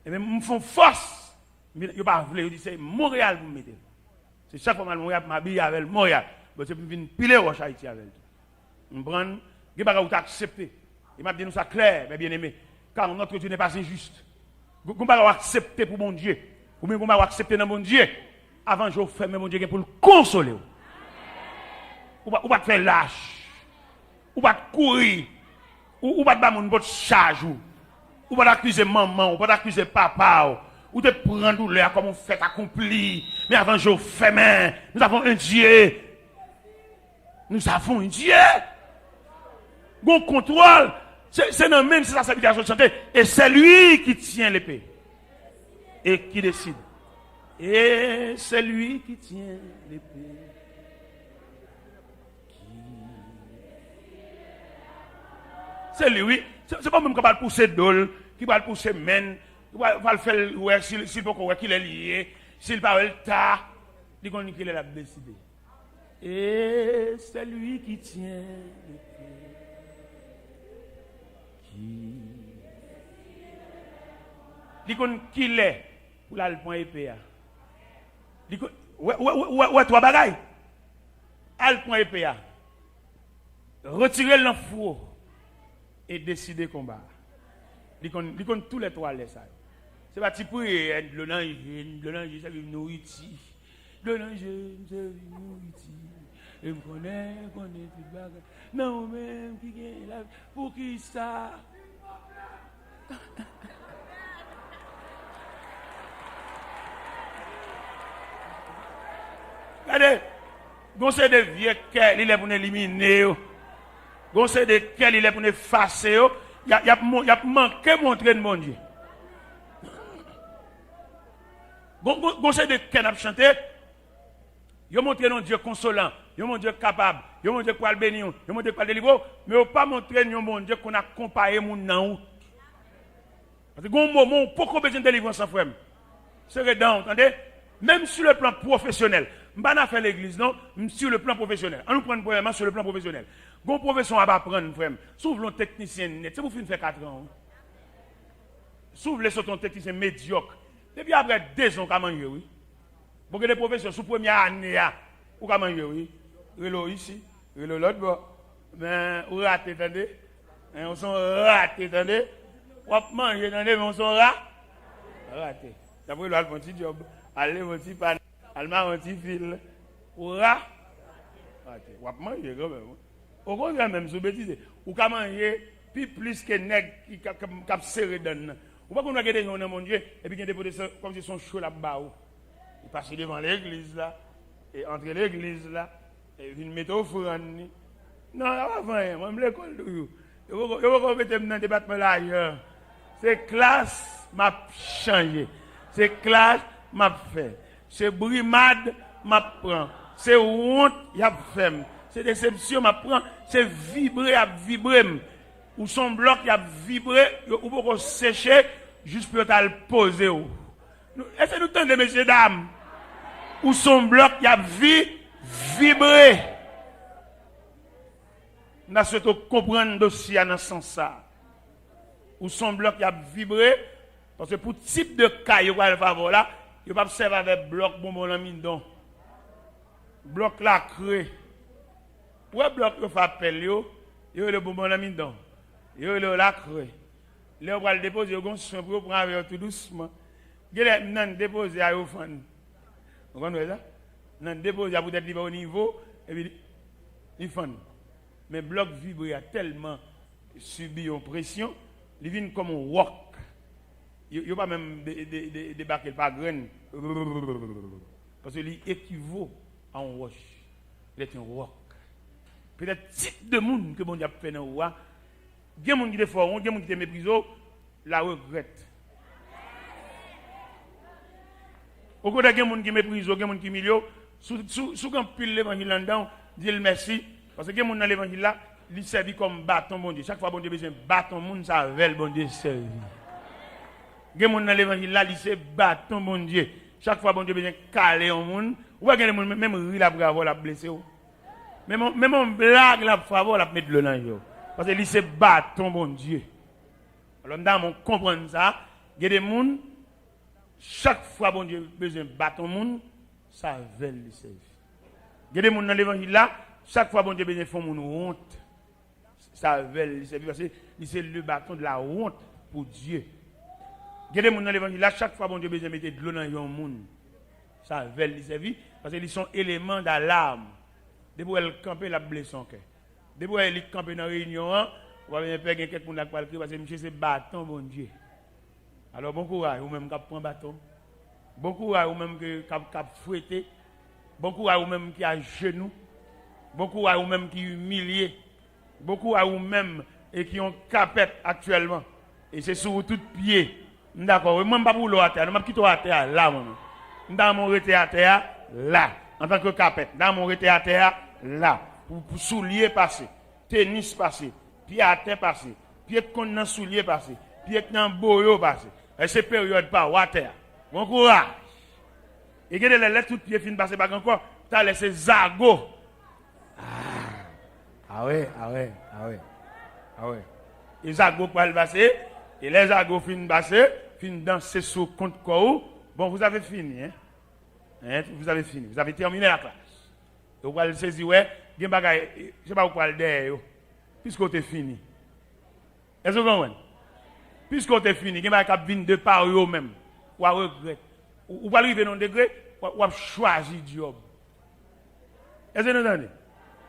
Et même, je me fais force. Je ne vais pas vouloir, je dis, c'est Montréal pour me mettre. C'est chaque fois que je m'habille avec Montréal. Bon, c'est pour venir piler roche Haïti avec. Je prends, je ne vais pas accepter. Il m'a dit nous ça clair, mes bien-aimés. Car notre Dieu n'est pas injuste. Je ne vais pas accepter pour mon Dieu. Ou bien je ne vais pas accepter dans mon Dieu. Avant, je fais mon Dieu pour le consoler. Ou pas te faire lâche. Ou pas te courir. Ou pas te battre mon charge. Ou pas d'accuser maman, ou pas d'accuser papa, ou de prendre douleur comme on fait accompli. Mais avant, je fais main. Nous avons un Dieu. Nous avons un Dieu. Bon contrôle. C'est non même, c'est ça, ça veut dire chanter. Et c'est lui qui tient l'épée. Et qui décide. Et c'est lui qui tient l'épée. C'est lui. C'est pas même qui va le pousser dol, qui va le pousser men, qui va le faire, ouais, s'il peut qu'il est lié, s'il pas le tas, il dit qu'il est la décidé. Et c'est lui qui tient l'épée. Il dit qu'il est pour la point épée. Il dit ouais, toi bagaille. Al point épée. Retirer l'enfour et décider combat. Il dit tous les trois les ça. C'est pas type le danger, ça veut nous ici. Le danger, ça veut nous ici. Et me connaît toute bagarre. Non, même qui est là, pour qui ça? Regardez, conseil de vieux cœur, il est pour nous éliminer. Conseil de cœur, il est pour nous effacer. Il y a manqué montrer de mon Dieu. Conseil de cœur, n'a chanté. Yo montré un Dieu consolant, yo mon Dieu capable, yo mon Dieu pour le bénir, yo mon Dieu pour le délivrer, mais yo pas montré mon Dieu qu'on a comparé mon nan. Parce que gon moment pour qu'on besoin de délivrance sans frère. C'est redon, entendez? Même sur le plan professionnel, m'pa na fait l'église non, sur le plan professionnel. On nous prend premièrement sur le plan professionnel. Gon profession à apprendre frère. S'ouvre un technicien net, c'est pour finir faire 4 ans. S'ouvre les autres technicien médiocre. Depuis après 2 ans comment manger oui. Pour que les professeurs sous première année, ou comment manger, oui. Relo ici, relo l'autre bord. Mais, ou raté, attendez. On sont ratés, attendez. Ou manger, attendez, mais on sont ratés. D'après le un petit job. Allez, mon petit pan, allez, mon petit fil. Ou raté. Ou manger, quand même. Au contraire, même, sous bêtise. Ou comment manger, puis plus que nègre qui a serré dans. Ou pas qu'on a gardé mon Dieu, et puis qu'il y a des comme si son chaud là-bas. Il passe devant l'église là, et entre l'église là, et il met offrande. Non, avant, moi, je l'école de vous. Je vais mettre dans le département là ailleurs. C'est classe, m'a changé. C'est classe, m'a fait. C'est brimade, m'a prend. C'est honte, y a fait. C'est déception, m'a prend. C'est vibrer, à vibrer. Ou son bloc, y a vibré, ou pour sécher, juste pour le poser. Est-ce que nous tendez, messieurs, dames? Où son bloc, il y a vibré. Nous avons comprendre le dossier dans ce sens-là. Où son bloc, il y a vibré. Parce que pour type de cas, il y a le favor là, il ne peut pas servir avec bloc bonbon dans le bloc là, crée. Pour le bloc, il faut appeler, il y a le bonbon dans le il y a le la crée. Là, on va le déposer, on va le prendre tout doucement. Il y a le déposer à l'offrande. Vous comprenez ça? Dans le dépôt, il y a peut-être libre au niveau, et puis il fond. Mais le bloc vibre a tellement subi une pression, il vient comme un rock. Il n'y a pas même débarquer par graine. Parce qu'il équivaut à un roche. Il est un rock. Peut-être type de monde que bon Dieu a fait dans le roi. Il y a des gens qui sont forts, il y a des gens qui sont méprisés, la regrette. Au côté il y a des gens qui méprisent, il y a des gens qui milieu. Sous quand pile l'évangile là-dedans, dit merci. Parce que les gens dans l'évangile là, ils servent comme bâton bon Dieu. Chaque fois bon Dieu besoin bâton monde ça veut bon Dieu servi. Les gens dans l'évangile là, ils servent bâton bon Dieu. Chaque fois bon Dieu besoin caler un monde. Ou pas que les gens même rire la bravo la blessé. Même on blague la faveur la mettre le dans parce que ils servent bâton bon Dieu. Alors nous on comprend ça, il y a des gens chaque fois bon Dieu besoin bâton monde, ça veut le servir. Il y a des gens dans l'évangile là, chaque fois bon Dieu besoin font mon honte, ça veut le servir parce que c'est le bâton de la honte pour Dieu. Il y a des gens dans l'évangile là, chaque fois bon Dieu besoin mettre de l'eau dans un monde, ça veut le servir parce qu'ils sont éléments d'alarme. Depuis qu'elle campe la blesse son cœur. Depuis qu'elle campe dans la réunion, Ou bien père quelqu'un qui n'a pas crier parce que monsieur c'est bâton bon Dieu. Alors bon courage ou même qui prend bâton. Bon courage ou même qui fouetté. Bon courage ou même qui a genou. Bon courage ou même qui humilié. Bon courage ou même et qui ont capette actuellement. Et c'est sur tout pied. D'accord, moi pas pour l'eau à terre, je quitte à terre là moi. Dans mon rete à terre là en tant que capette. Dans mon rete à terre là pour soulier passer, tennis passer, pied à terre passer, pied qu'on dans soulier passer, pied dans boyo passer. Et c'est période pas water. Bon courage. Et que les lettres tout pied fin passer pas encore, tu as laissé zago. Ah ouais. Et zago pour le passer, et les zago fin passer, fin danser sur compte quoi. Bon, vous avez fini vous avez fini, vous avez terminé la classe. Et vous allez saisir ouais, gen bagay, je sais pas pourquoi le derrière puisque vous avez fini. Est-ce que vous comprenez? Puisque vous avez fini, gen bagay qui vient de par eux même. Ou à regret. Ou pas arriver dans un degré, ou à choisir job. Est-ce que vous entendez?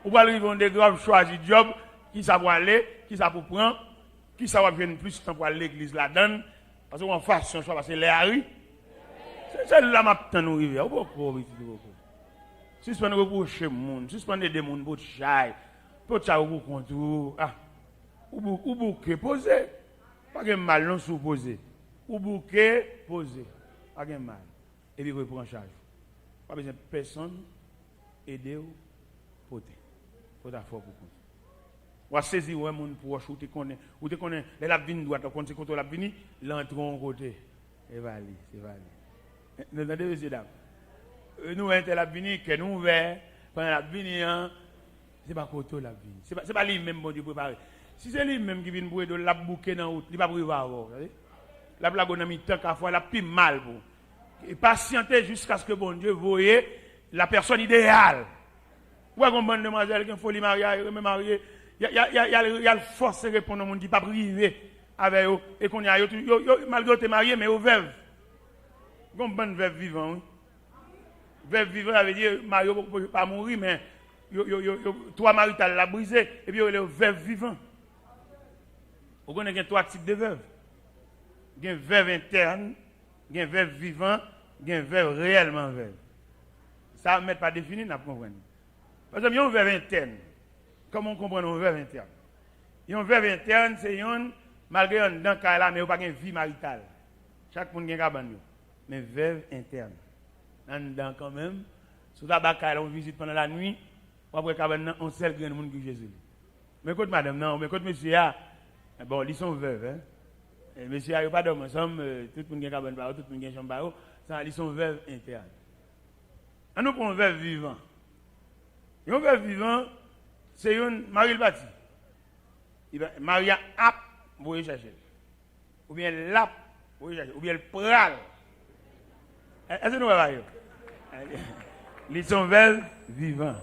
Ou pas arriver dans un degré, ou à choisir job, qui ça va aller, qui ça pour prendre, qui ça va venir plus de temps pour aller l'église là-dedans. Parce qu'on façon choix, parce que les Harry, c'est là que nous arrivons. Suspendre reprocher monde, suspendre des monde pour chai, pour ça ou contour. Ah, ou bouquet poser, pas de mal non sous poser. Ou bouquet poser, pas de mal. Et puis reprendre charge. Pas besoin de personne aider ou porter. Faut faire pour vous. Ou saisir un monde proche ou te connaît, les la vini droite, quand tu contrôles la vini, l'entrons côté. Et valide, c'est valide. Nous entendez monsieur dame. Nous la vini que nous vers pendant la vini c'est pas côté la vini. C'est pas lui même bon Dieu préparé. Si c'est lui même qui vient pour de la bouquet dans route, il pas prévoir, vous savez. La blague on a mis tant qu'à fois la plus mal pour. Et patienter jusqu'à ce que bon Dieu voyez la personne idéale. Ou à une bonne demoiselle qui a folie mariée, mariée. Il y a le force de répondre au monde qui n'est pas privé avec eux. Et qu'on y a, malgré que tu es marié, mais au veuve. Une bonne veuve vivant. Veuve vivant, ça veut dire, Mario ne peut pas mourir, mais toi, marital l'a brisé, et puis il y a le veuve vivant. Vous connaissez trois types de veuves. Il y a une veuve interne, il y a une veuve vivant, il y a une veuve réellement veuve. Ça ne met pas défini, nous comprenons. Par exemple, il y a une veuve interne. Comment on comprend une veuve interne? Une veuve interne, c'est une, malgré un dans là, mais il n'y a pas de vie maritale. Chaque monde a un cabane. Mais veuve interne. Dans quand même, sous la bataille, on visite pendant la nuit, après cabane, on sait le grand monde qui Jésus. Mais écoute madame, non, mais écoute monsieur, bon, ils sont veuves. Hein? Et monsieur, il n'y a pas d'homme ensemble, tout le monde a un cabane, tout le monde a une chambre, ils sont veuves internes. On nous prend un veuve vivant. Un veuve vivant, c'est une Marie Bati. Maria App, vous voyez chercher. Ou bien Lap, vous voyez chercher. Ou bien le Pral. Est-ce que nous voyons? Ils sont veuves vivants.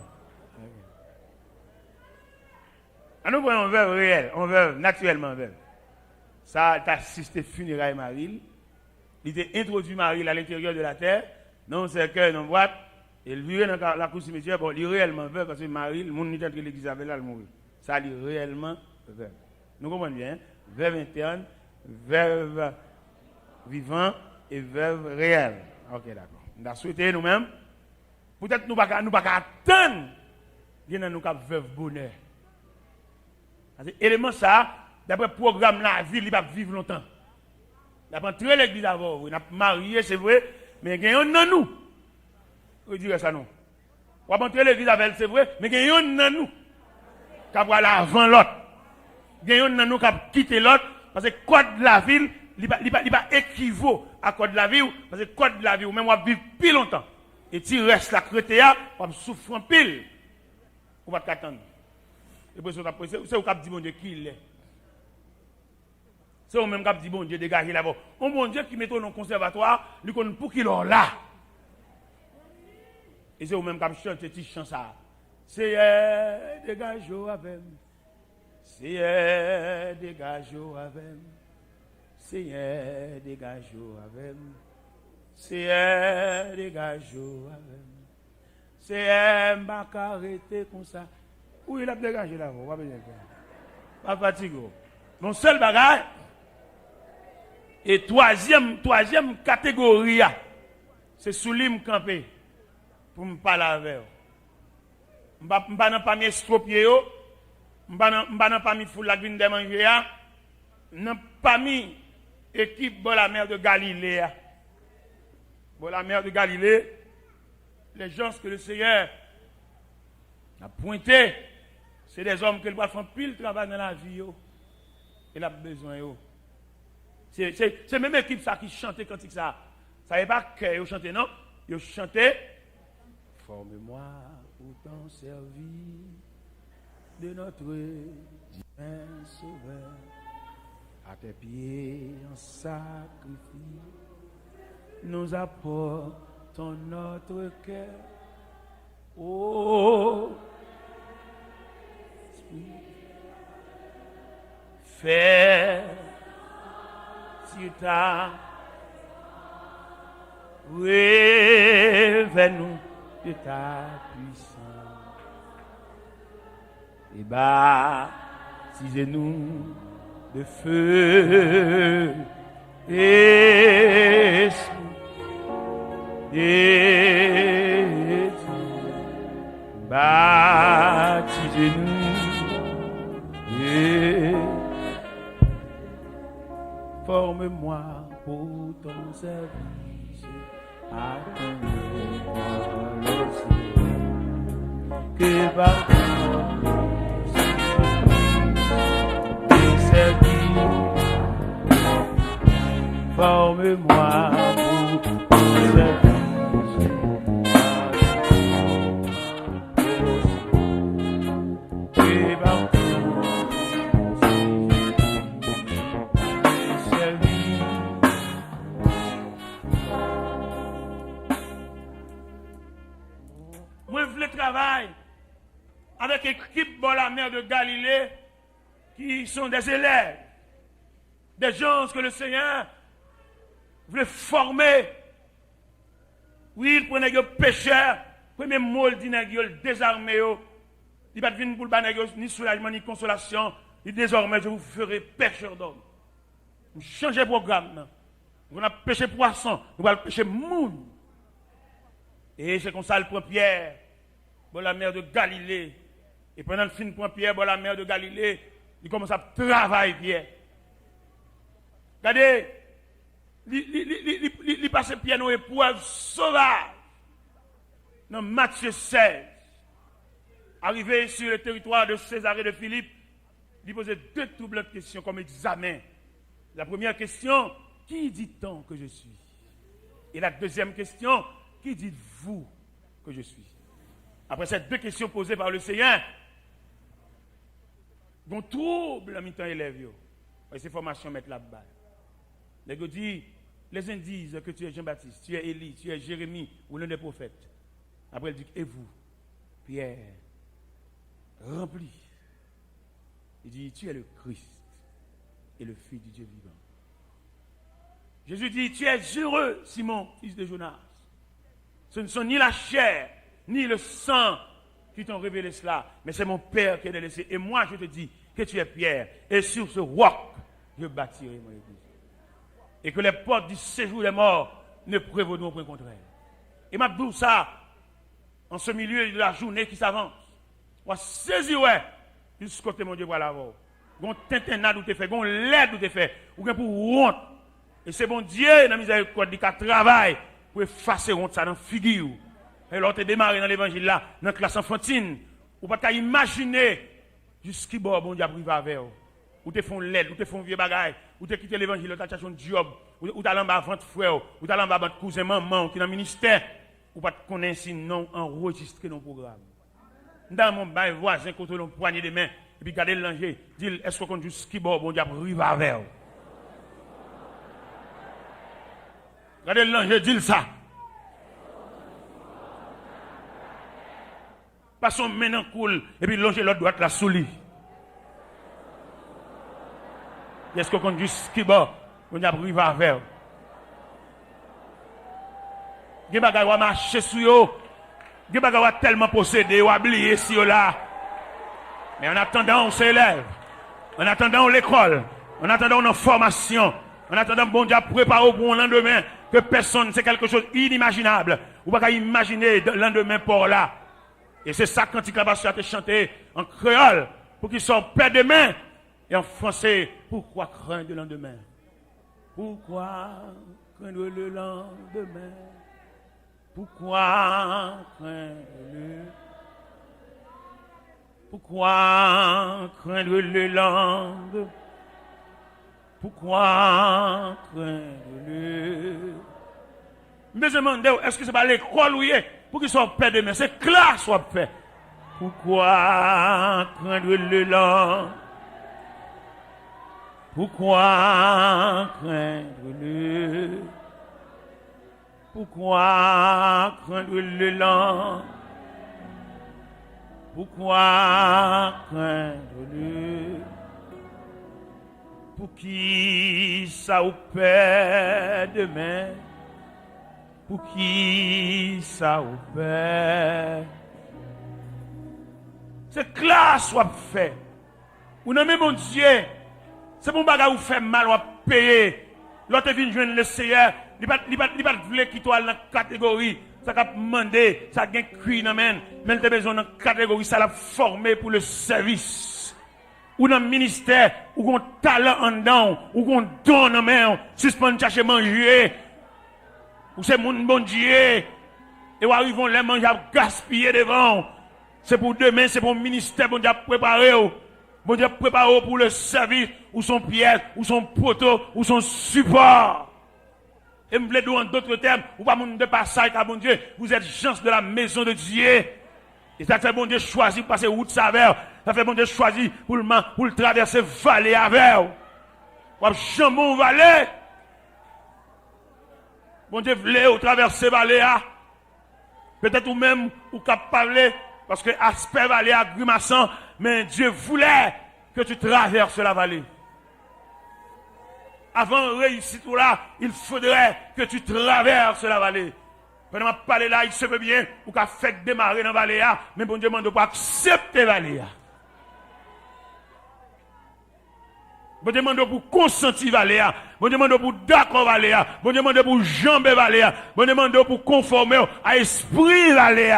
Nous prenons un veuve réel, un veuve naturellement veuve. Ça a assisté funérailles Marie. Il a introduit Marie à l'intérieur de la terre, dans un cercueil, dans une boîte. Et il vivait dans la cour cimetière, bon, il est réellement veuve parce que Marie, le monde qui est entre l'église avec elle, elle mourit. Ça, il est réellement veuve. Nous comprenons bien, veuve interne, veuve vivant et veuve réelle. Ok, d'accord. Nous avons souhaité nous-mêmes, peut-être nous ne pouvons pas attendre, nous avons veuve bonheur. Élément ça, d'après le programme la vie, il va vivre longtemps. D'après très l'église avant, on a marié, c'est vrai, mais il y a un nous. Vous direz ça non. On va entrer l'église avec elle, c'est vrai, mais il y a un nous. Qui va aller avant l'autre. Il y a un nous qui va quitter l'autre, parce que le code de la ville, il va équivaut à code de la vie, parce que le code de la vie, ou même on va vivre plus longtemps. Et si tu restes la crétéa, on va souffrir pile. On va t'attendre. Et puis c'est vous qui dit bon Dieu qui il est. C'est vous-même qui dit bon Dieu dégagez là-bas. Un bon Dieu qui met dans le conservatoire, lui connaît pour qu'il est là. Et c'est vous-même qui chante cette chanson. C'est dégage avec. C'est dégage avec. C'est dégage avec. C'est dégage avec. C'est m'a arrêté comme ça. Où il a dégagé là-bas? Pas fatigué. Mon seul bagage. Et troisième catégorie, c'est sous lui me camper pour me parler avec eux. Je ne vais pas m'estropier, je ne vais pas me foutre la grine de manger, je ne vais pas équipe de la mer de Galilée. Bon, la mer de Galilée, les gens que le Seigneur a pointé, c'est des hommes qui font pile travail dans la vie. Il a besoin. C'est même équipe ça qui chantait quand ça. Ça n'est pas que ils chantaient, non. Ils chantaient. Forme-moi pour t'en servir de notre divin Sauveur. À tes pieds en sacrifice, nous apportons notre cœur. Oh, fais sur ta révèle-nous de ta puissance et baptisez-nous de feu et baptisez-nous et forme-moi pour ton service à ton nom que par forme-moi pour ton service que par moi, je voulais travailler avec l'équipe de la mer de Galilée qui sont des élèves, des gens que le Seigneur voulait former. Oui, il prenait des pécheurs, premier mot, il dit le désarmé. Il ne va pas venir pour le ni soulagement ni consolation. Et désormais, je vous ferai pêcheur d'hommes. Vous changez le programme. Vous allez pêcher poisson, vous allez pêcher moun. Et c'est comme ça le prend Pierre, dans la mer de Galilée. Et pendant le fin prend Pierre, dans la mer de Galilée, il commence à travailler Pierre. Regardez, il passe Pierre dans l'épreuve sauvage. Dans Matthieu 16, arrivé sur le territoire de Césarée de Philippe, il posait deux doubles questions comme examen. La première question, qui dit-on que je suis? Et la deuxième question, qui dites-vous que je suis? Après ces deux questions posées par le Seigneur, on trouble en mi-temps élève. Et ces formations mettent là-bas. Les gens disent, les uns disent que tu es Jean-Baptiste, tu es Élie, tu es Jérémie ou l'un des prophètes. Après, il dit, et vous, Pierre, rempli. Il dit, tu es le Christ et le Fils du Dieu vivant. Jésus dit, tu es heureux, Simon, fils de Jonas. Ce ne sont ni la chair, ni le sang qui t'ont révélé cela, mais c'est mon Père qui t'a laissé. Et moi, je te dis que tu es Pierre, et sur ce roc, je bâtirai mon église. Et que les portes du séjour des morts ne prévaudront point contre elle. Et m'a dit ça, en ce milieu de la journée qui s'avance. On va saisir, jusqu'au côté mon Dieu, voilà. On tintinade où tu fait, on l'aide où tu fait, ou bien pour honte. Et c'est bon Dieu, dans la miséricorde, qui travaille pour effacer honte ça dans la figure. Et l'autre est démarré dans l'évangile là, dans la classe enfantine, ou pas imaginer jusqu'à bon Dieu arrive avec vous. Ou te font l'aide, ou te font vieux bagaille, ou te quitter l'évangile, ou te cherché un job, ou t'as l'embas avant frère, ou t'as l'embas avant cousin maman, qui est dans le ministère, ou pas te connaître si non enregistré dans le programme. Dans mon bail voisin, quand on poignée de main, et puis garder le langer, dit est-ce qu'on compte jusqu'à bon Dieu arrive avec vous. Regardez le langer, dit ça. Passons maintenant cool, et puis longer l'autre droite la sous lui. Est-ce qu'on compte jusqu'à bon, on a arrivé à vers. Il y a des gens qui marchent sur eux. Il y a des gens qui tellement possédés, ou oubliés si là. Mais en attendant, on s'élève. En attendant l'école, en attendant une formation, en attendant bon Dieu préparer pour un lendemain, que personne, c'est quelque chose d'inimaginable. Vous ne pouvez pas imaginer le lendemain pour là. Et c'est ça quand il va chanter en créole, pour qu'ils soient paix demain, et en français, pourquoi craindre le lendemain? Pourquoi craindre le lendemain? Pourquoi craindre le... Pourquoi craindre le lendemain? Pourquoi craindre le... Mais je me demande, est-ce que c'est pas l'école où il est pour qu'ils soient paix demain? C'est classe soit fait. Pourquoi craindre le lendemain? Pourquoi craindre le... Pourquoi craindre le lendemain? Pourquoi craindre le... Pour qui ça ou paix demain? Pour qui ça ou paix? C'est classe soit fait. Ou non mais mon Dieu, c'est bon bagage ou fait mal ou payer. L'autre vient joindre le Seigneur, il pas vle qui toi dans la catégorie, ça a demandé, ça a gain cuit dans men, mais il a besoin dans catégorie ça l'a formé pour le service. Ou dans le ministère, ou un talent en dedans, ou un don dans main, suspend chercher manger. Ou c'est mon bon Dieu. Et ou arrivons les manger à gaspiller devant. C'est pour demain, c'est pour le ministère, bon Dieu préparé. Bon Dieu préparé pour le service, ou son pièce, ou son poteau, ou son support. Et me voulez dire en d'autres termes, ou pas monde de passage, car bon Dieu, vous êtes gens de la maison de Dieu. Et ça fait bon Dieu choisir passer route saveur. Ça fait bon Dieu choisir pour le traverser vallée avec. Ou jambon vallée. Bon Dieu voulait traverser vallée. Peut-être ou même ou cap parler parce que aspect vallée à grimaçant, mais Dieu voulait que tu traverses la vallée. Avant de réussir tout là, il faudrait que tu traverses la vallée. Pendant que je parle là, il se peut bien, ou qu'a fait démarrer dans la vallée, mais bon Dieu demande pas accepter la vallée. Bon Dieu demande pour consentir la vallée. Bon Dieu demande pour d'accord la vallée. Bon Dieu demande pour jambe la vallée. Bon Dieu demande pour conformer à l'esprit la vallée.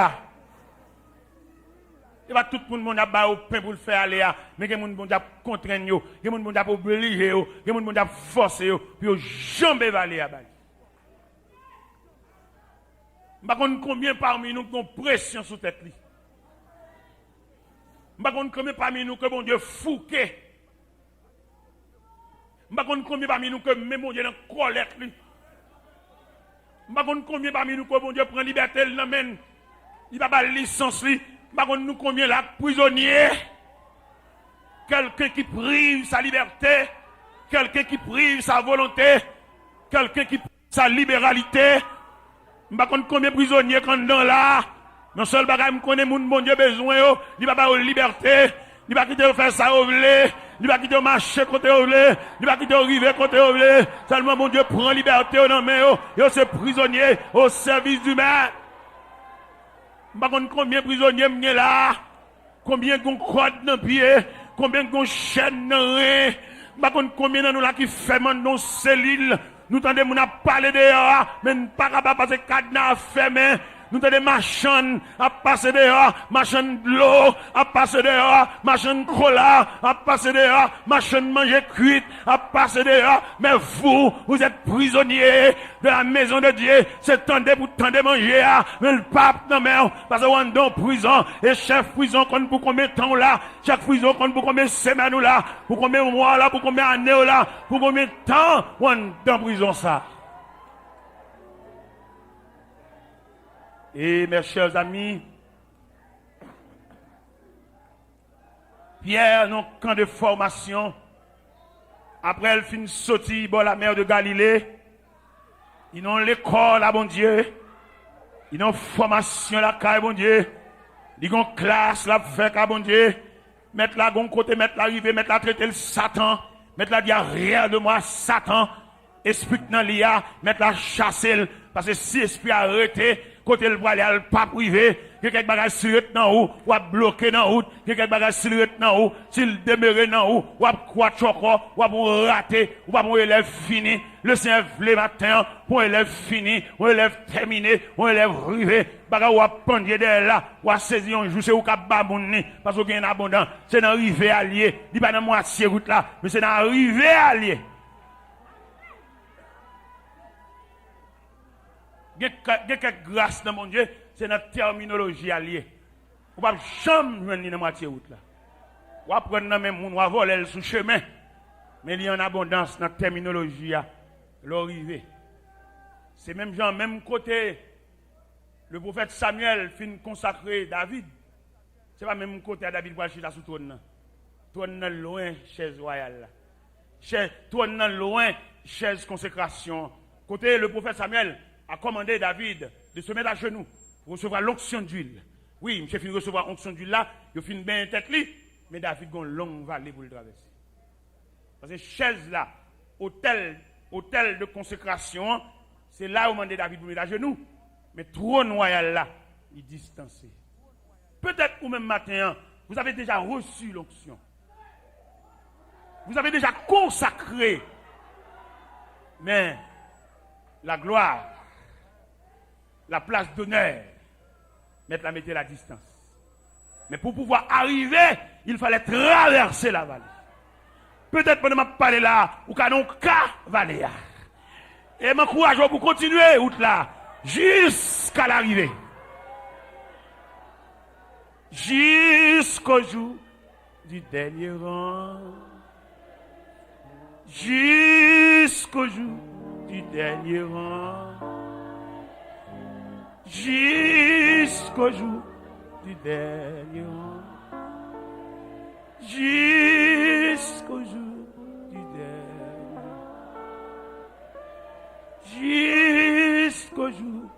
Et pas tout le monde a ba au pain pour le faire aller, mais il y a des gens qui ont contraint, il y a des gens qui ont obligé, il y a des gens qui ont forcé, puis ils jamais aller à balle. Je ne sais pas combien parmi nous qui ont pression sur tête. Je ne sais pas combien parmi nous que bon Dieu fouquet. Je ne sais pas combien parmi nous que même bon Dieu dans colère. Je ne sais pas combien parmi nous que bon Dieu prend liberté, il n'amène, il va pas licence. Par contre, nous combien là prisonniers, quelqu'un qui prive sa liberté, quelqu'un qui prive sa volonté, quelqu'un qui prive sa libéralité. Par contre, combien prisonniers quand dans là, non seul bagage me connaît mon bon Dieu besoin yo, il va pas de liberté, il va quitter faire ça au vle, il va quitter marcher côté au vle, il va quitter arriver côté au vle. Seulement mon Dieu prend liberté dans main yo, c'est prisonnier au service du maître. Par contre, combien de prisonniers sont là? Combien de cordes dans le pied? Combien de chaînes dans le rein? Par contre, combien de nous là qui fait dans cellule? Nous tendons à parler dehors, mais nous ne pouvons pas passer cadenas fermé. Nous avons des machines à passer dehors, machines de l'eau à passer dehors, machines de cola à passer dehors, machines de manger cuite à passer dehors. Mais vous êtes prisonniers de la maison de Dieu. C'est temps pour temps de manger, mais le pape non mais parce qu'on est dans prison et chef prison compte pour combien de temps là, chaque prison compte pour combien de semaines là, pour combien de mois là, pour combien d'années là, pour combien de temps on est dans prison ça. Et mes chers amis, Pierre, dans le camp de formation, après elle finit sortir dans la mer de Galilée, ils ont l'école à bon Dieu, ils ont formation là, à bon Dieu, ils ont classe là, fait à bon Dieu, mettre la gon côté, mettre la rive, mettre la traiter le Satan, mettre la dire rien de moi, Satan, esprit dans l'IA, mettre la chasser, parce que si esprit arrêté, côté le voile, pas privé, quelques bagages silhouettes dans haut, ou à bloquer dans route, quelques bagages silhouettes dans haut, s'il demeure dans haut, ou à quoi choco, ou à rater, ou à mon élève fini, le Seigneur le matin, pour élève fini, ou élève terminé, ou élève rivé, baga ou à prendre de là, ou à saisir un jour, c'est ou qu'à babouni, parce qu'il y a un abondant, c'est dans rivé allié, dit pas dans moitié route là, mais c'est dans rivé allié. Il y a quelques grâces dans mon Dieu, c'est notre terminologie alliée. On ne peut jamais venir dans la moitié route là. On va prendre dans même on va voler sous chemin. Mais il y a en abondance dans la terminologie l'arrivée. C'est même genre, même côté, le prophète Samuel fin consacré David. C'est pas même côté à David pour acheter sous trône. Trône loin, chaise royale. Trône loin, chaise consécration. Côté le prophète Samuel a commandé David de se mettre à genoux pour recevoir l'onction d'huile. Oui, monsieur fin recevoir l'onction d'huile là, il fin bien tête li, mais David a une longue vallée pour le traverser. Parce que chaise là, hôtel de consécration, c'est là où on demande David de mettre à genoux. Mais trône royal là, il est distancé. Peut-être ou même matin, vous avez déjà reçu l'onction. Vous avez déjà consacré. Mais la gloire, la place d'honneur, mettez la distance. Mais pour pouvoir arriver, il fallait traverser la vallée. Peut-être pendant que je parle là, ou canon ka vallée. Et m'encourage pour continuer route là, jusqu'à l'arrivée. Jusqu'au jour du dernier rang. Jusqu'au jour du dernier rang. Jusqu'au jour du dernier rang. Jusqu'au jour du dernier rang. Jusqu'au jour.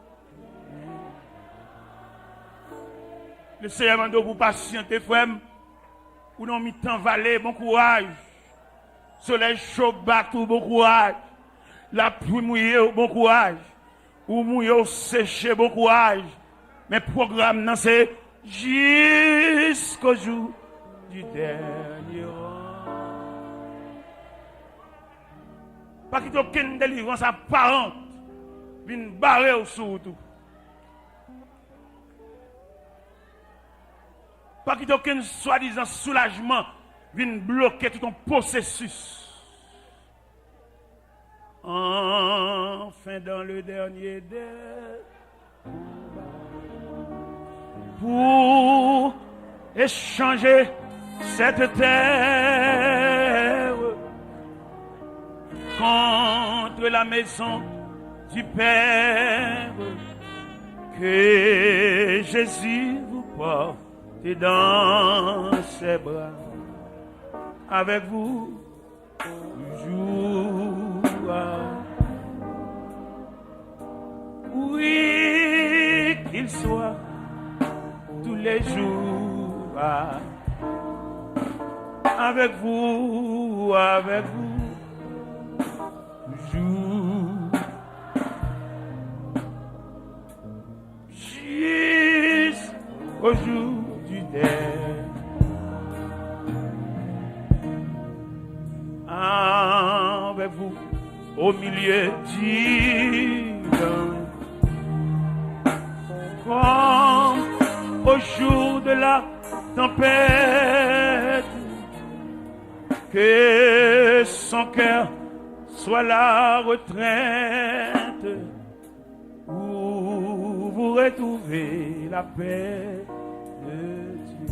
Le Seigneur m'a dit pour patienter, frère, ou non mi-temps valer, bon courage. Soleil chaud, bateau, bon courage. La pluie mouillée, bon courage. Ou mouillé, séché, bon courage. Mais programme, non, c'est jusqu'au jour du dernier rang. Pas qu'il y ait aucune délivrance apparente, une barrière sur tout. Pas qu'il y ait aucun soi-disant soulagement, vienne bloquer tout ton processus. Enfin, dans le dernier des pour échanger cette terre contre la maison du Père, que Jésus vous porte dans ses bras, avec vous toujours. Oui, qu'il soit tous les jours avec vous, toujours, jusqu'au jour du dernier. Avec vous, au milieu du vent, comme au jour de la tempête, que son cœur soit la retraite, où vous retrouvez la paix de Dieu.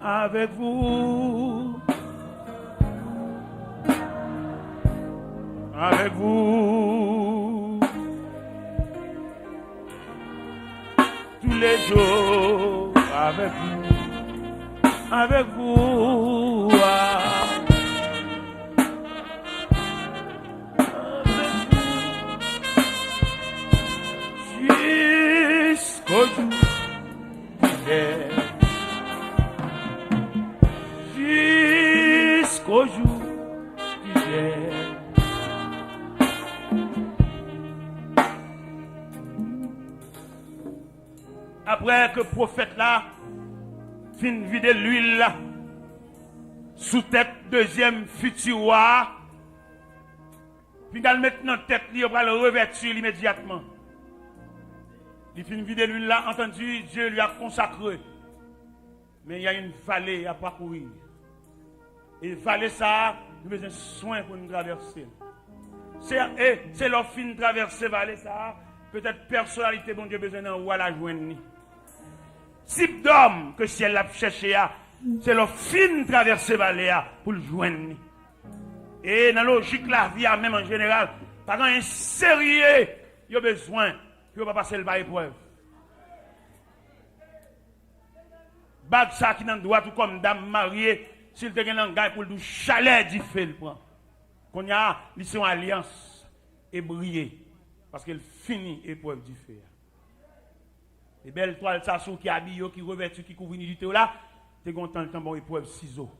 Avec vous, avec vous, tous les jours, avec vous, jusqu'au jour du dernier, jusqu'au jour du dernier. Après que le prophète là, fin vider l'huile là, sous tête deuxième futur, puis il mettre dans tête, il va le revêtir immédiatement. Il finit de vider l'huile là, entendu, Dieu lui a consacré. Mais il y a une vallée à parcourir. Et vallée ça, nous avons besoin de soin pour nous traverser. C'est leur fin de traverser vallée ça, peut-être personnalité, bon Dieu, besoin d'en la joindre. Type d'homme que si elle a cherché, c'est leur fin de traverser vallée pour le joindre. Et dans la logique la vie, même en général, par un sérieux, il y a besoin que vous ne passer par épreuve. Bag ça qui dans droit tout comme dame mariée, s'il te gagne un gars pour le chalet du fait le prend. Qu'on y a l'issue alliance et briller parce qu'elle finit épreuve du fait. Et belle toile ça sous qui habille qui revêtu qui couvre du thé là, t'es content le temps bon épreuve ciseaux.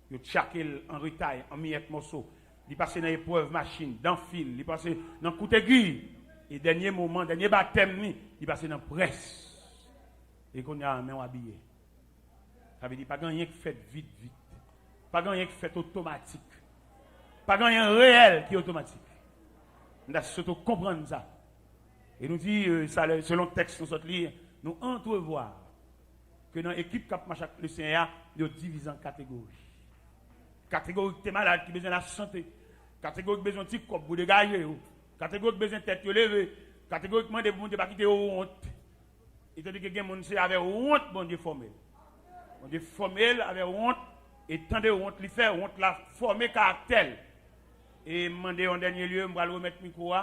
Yo chaque en retail en miettes morceaux. Il passe dans épreuve machine, dans fil, il passe dans coup d'aiguille et dernier moment, dernier baptême il passe dans presse. Et qu'on y a main habillé. Ça veut dire pas rien qui fait vite. Pas rien qui fait automatique. Pas rien réel qui est automatique. Nous devons surtout comprendre ça. Et nous dit, selon le texte nous lire, nous entrevoir que dans l'équipe qui marche avec le Seigneur, nous divisons en catégories. Catégorie qui est malade, qui a besoin de la santé. Catégorie qui a besoin de petit corps pour dégager. Catégorie qui a besoin de tête levée. Catégorie qui a besoin de ne pas quitter honte. Et tandis que les gens avec honte, bon Dieu formé. Bon Dieu formé avec honte. Et tant de honte, il fait honte la former caractère. Et demander en dernier lieu, je vais remettre le micro.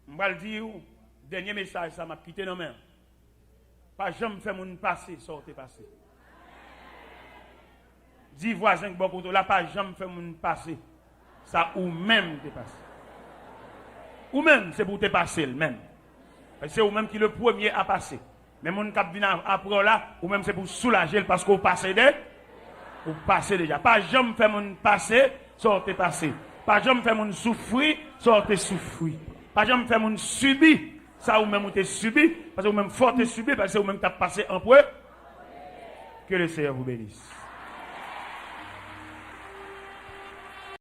Je vais dire, dernier message, ça m'a quitté dans main. Pas jamais faire mon passé, sortez passé. Dis voisin que beaucoup là, pas jamais faire mon passé. Ça ou même te passé. Ou même, c'est pour te passer le même. C'est ou même qui est le premier à passer. Mais mon cap vient après là, ou même c'est pour soulager parce qu'on passe déjà. Ou passer déjà. Pas jamais faire mon passé, sortez passé. Pas jamais faire mon souffrir, sortez souffrir. Pas jamais faire mon subir, ça ou même ou te subi, parce que ou même fort te subi, parce que ou même t'as passé en preuve. Que le Seigneur vous bénisse.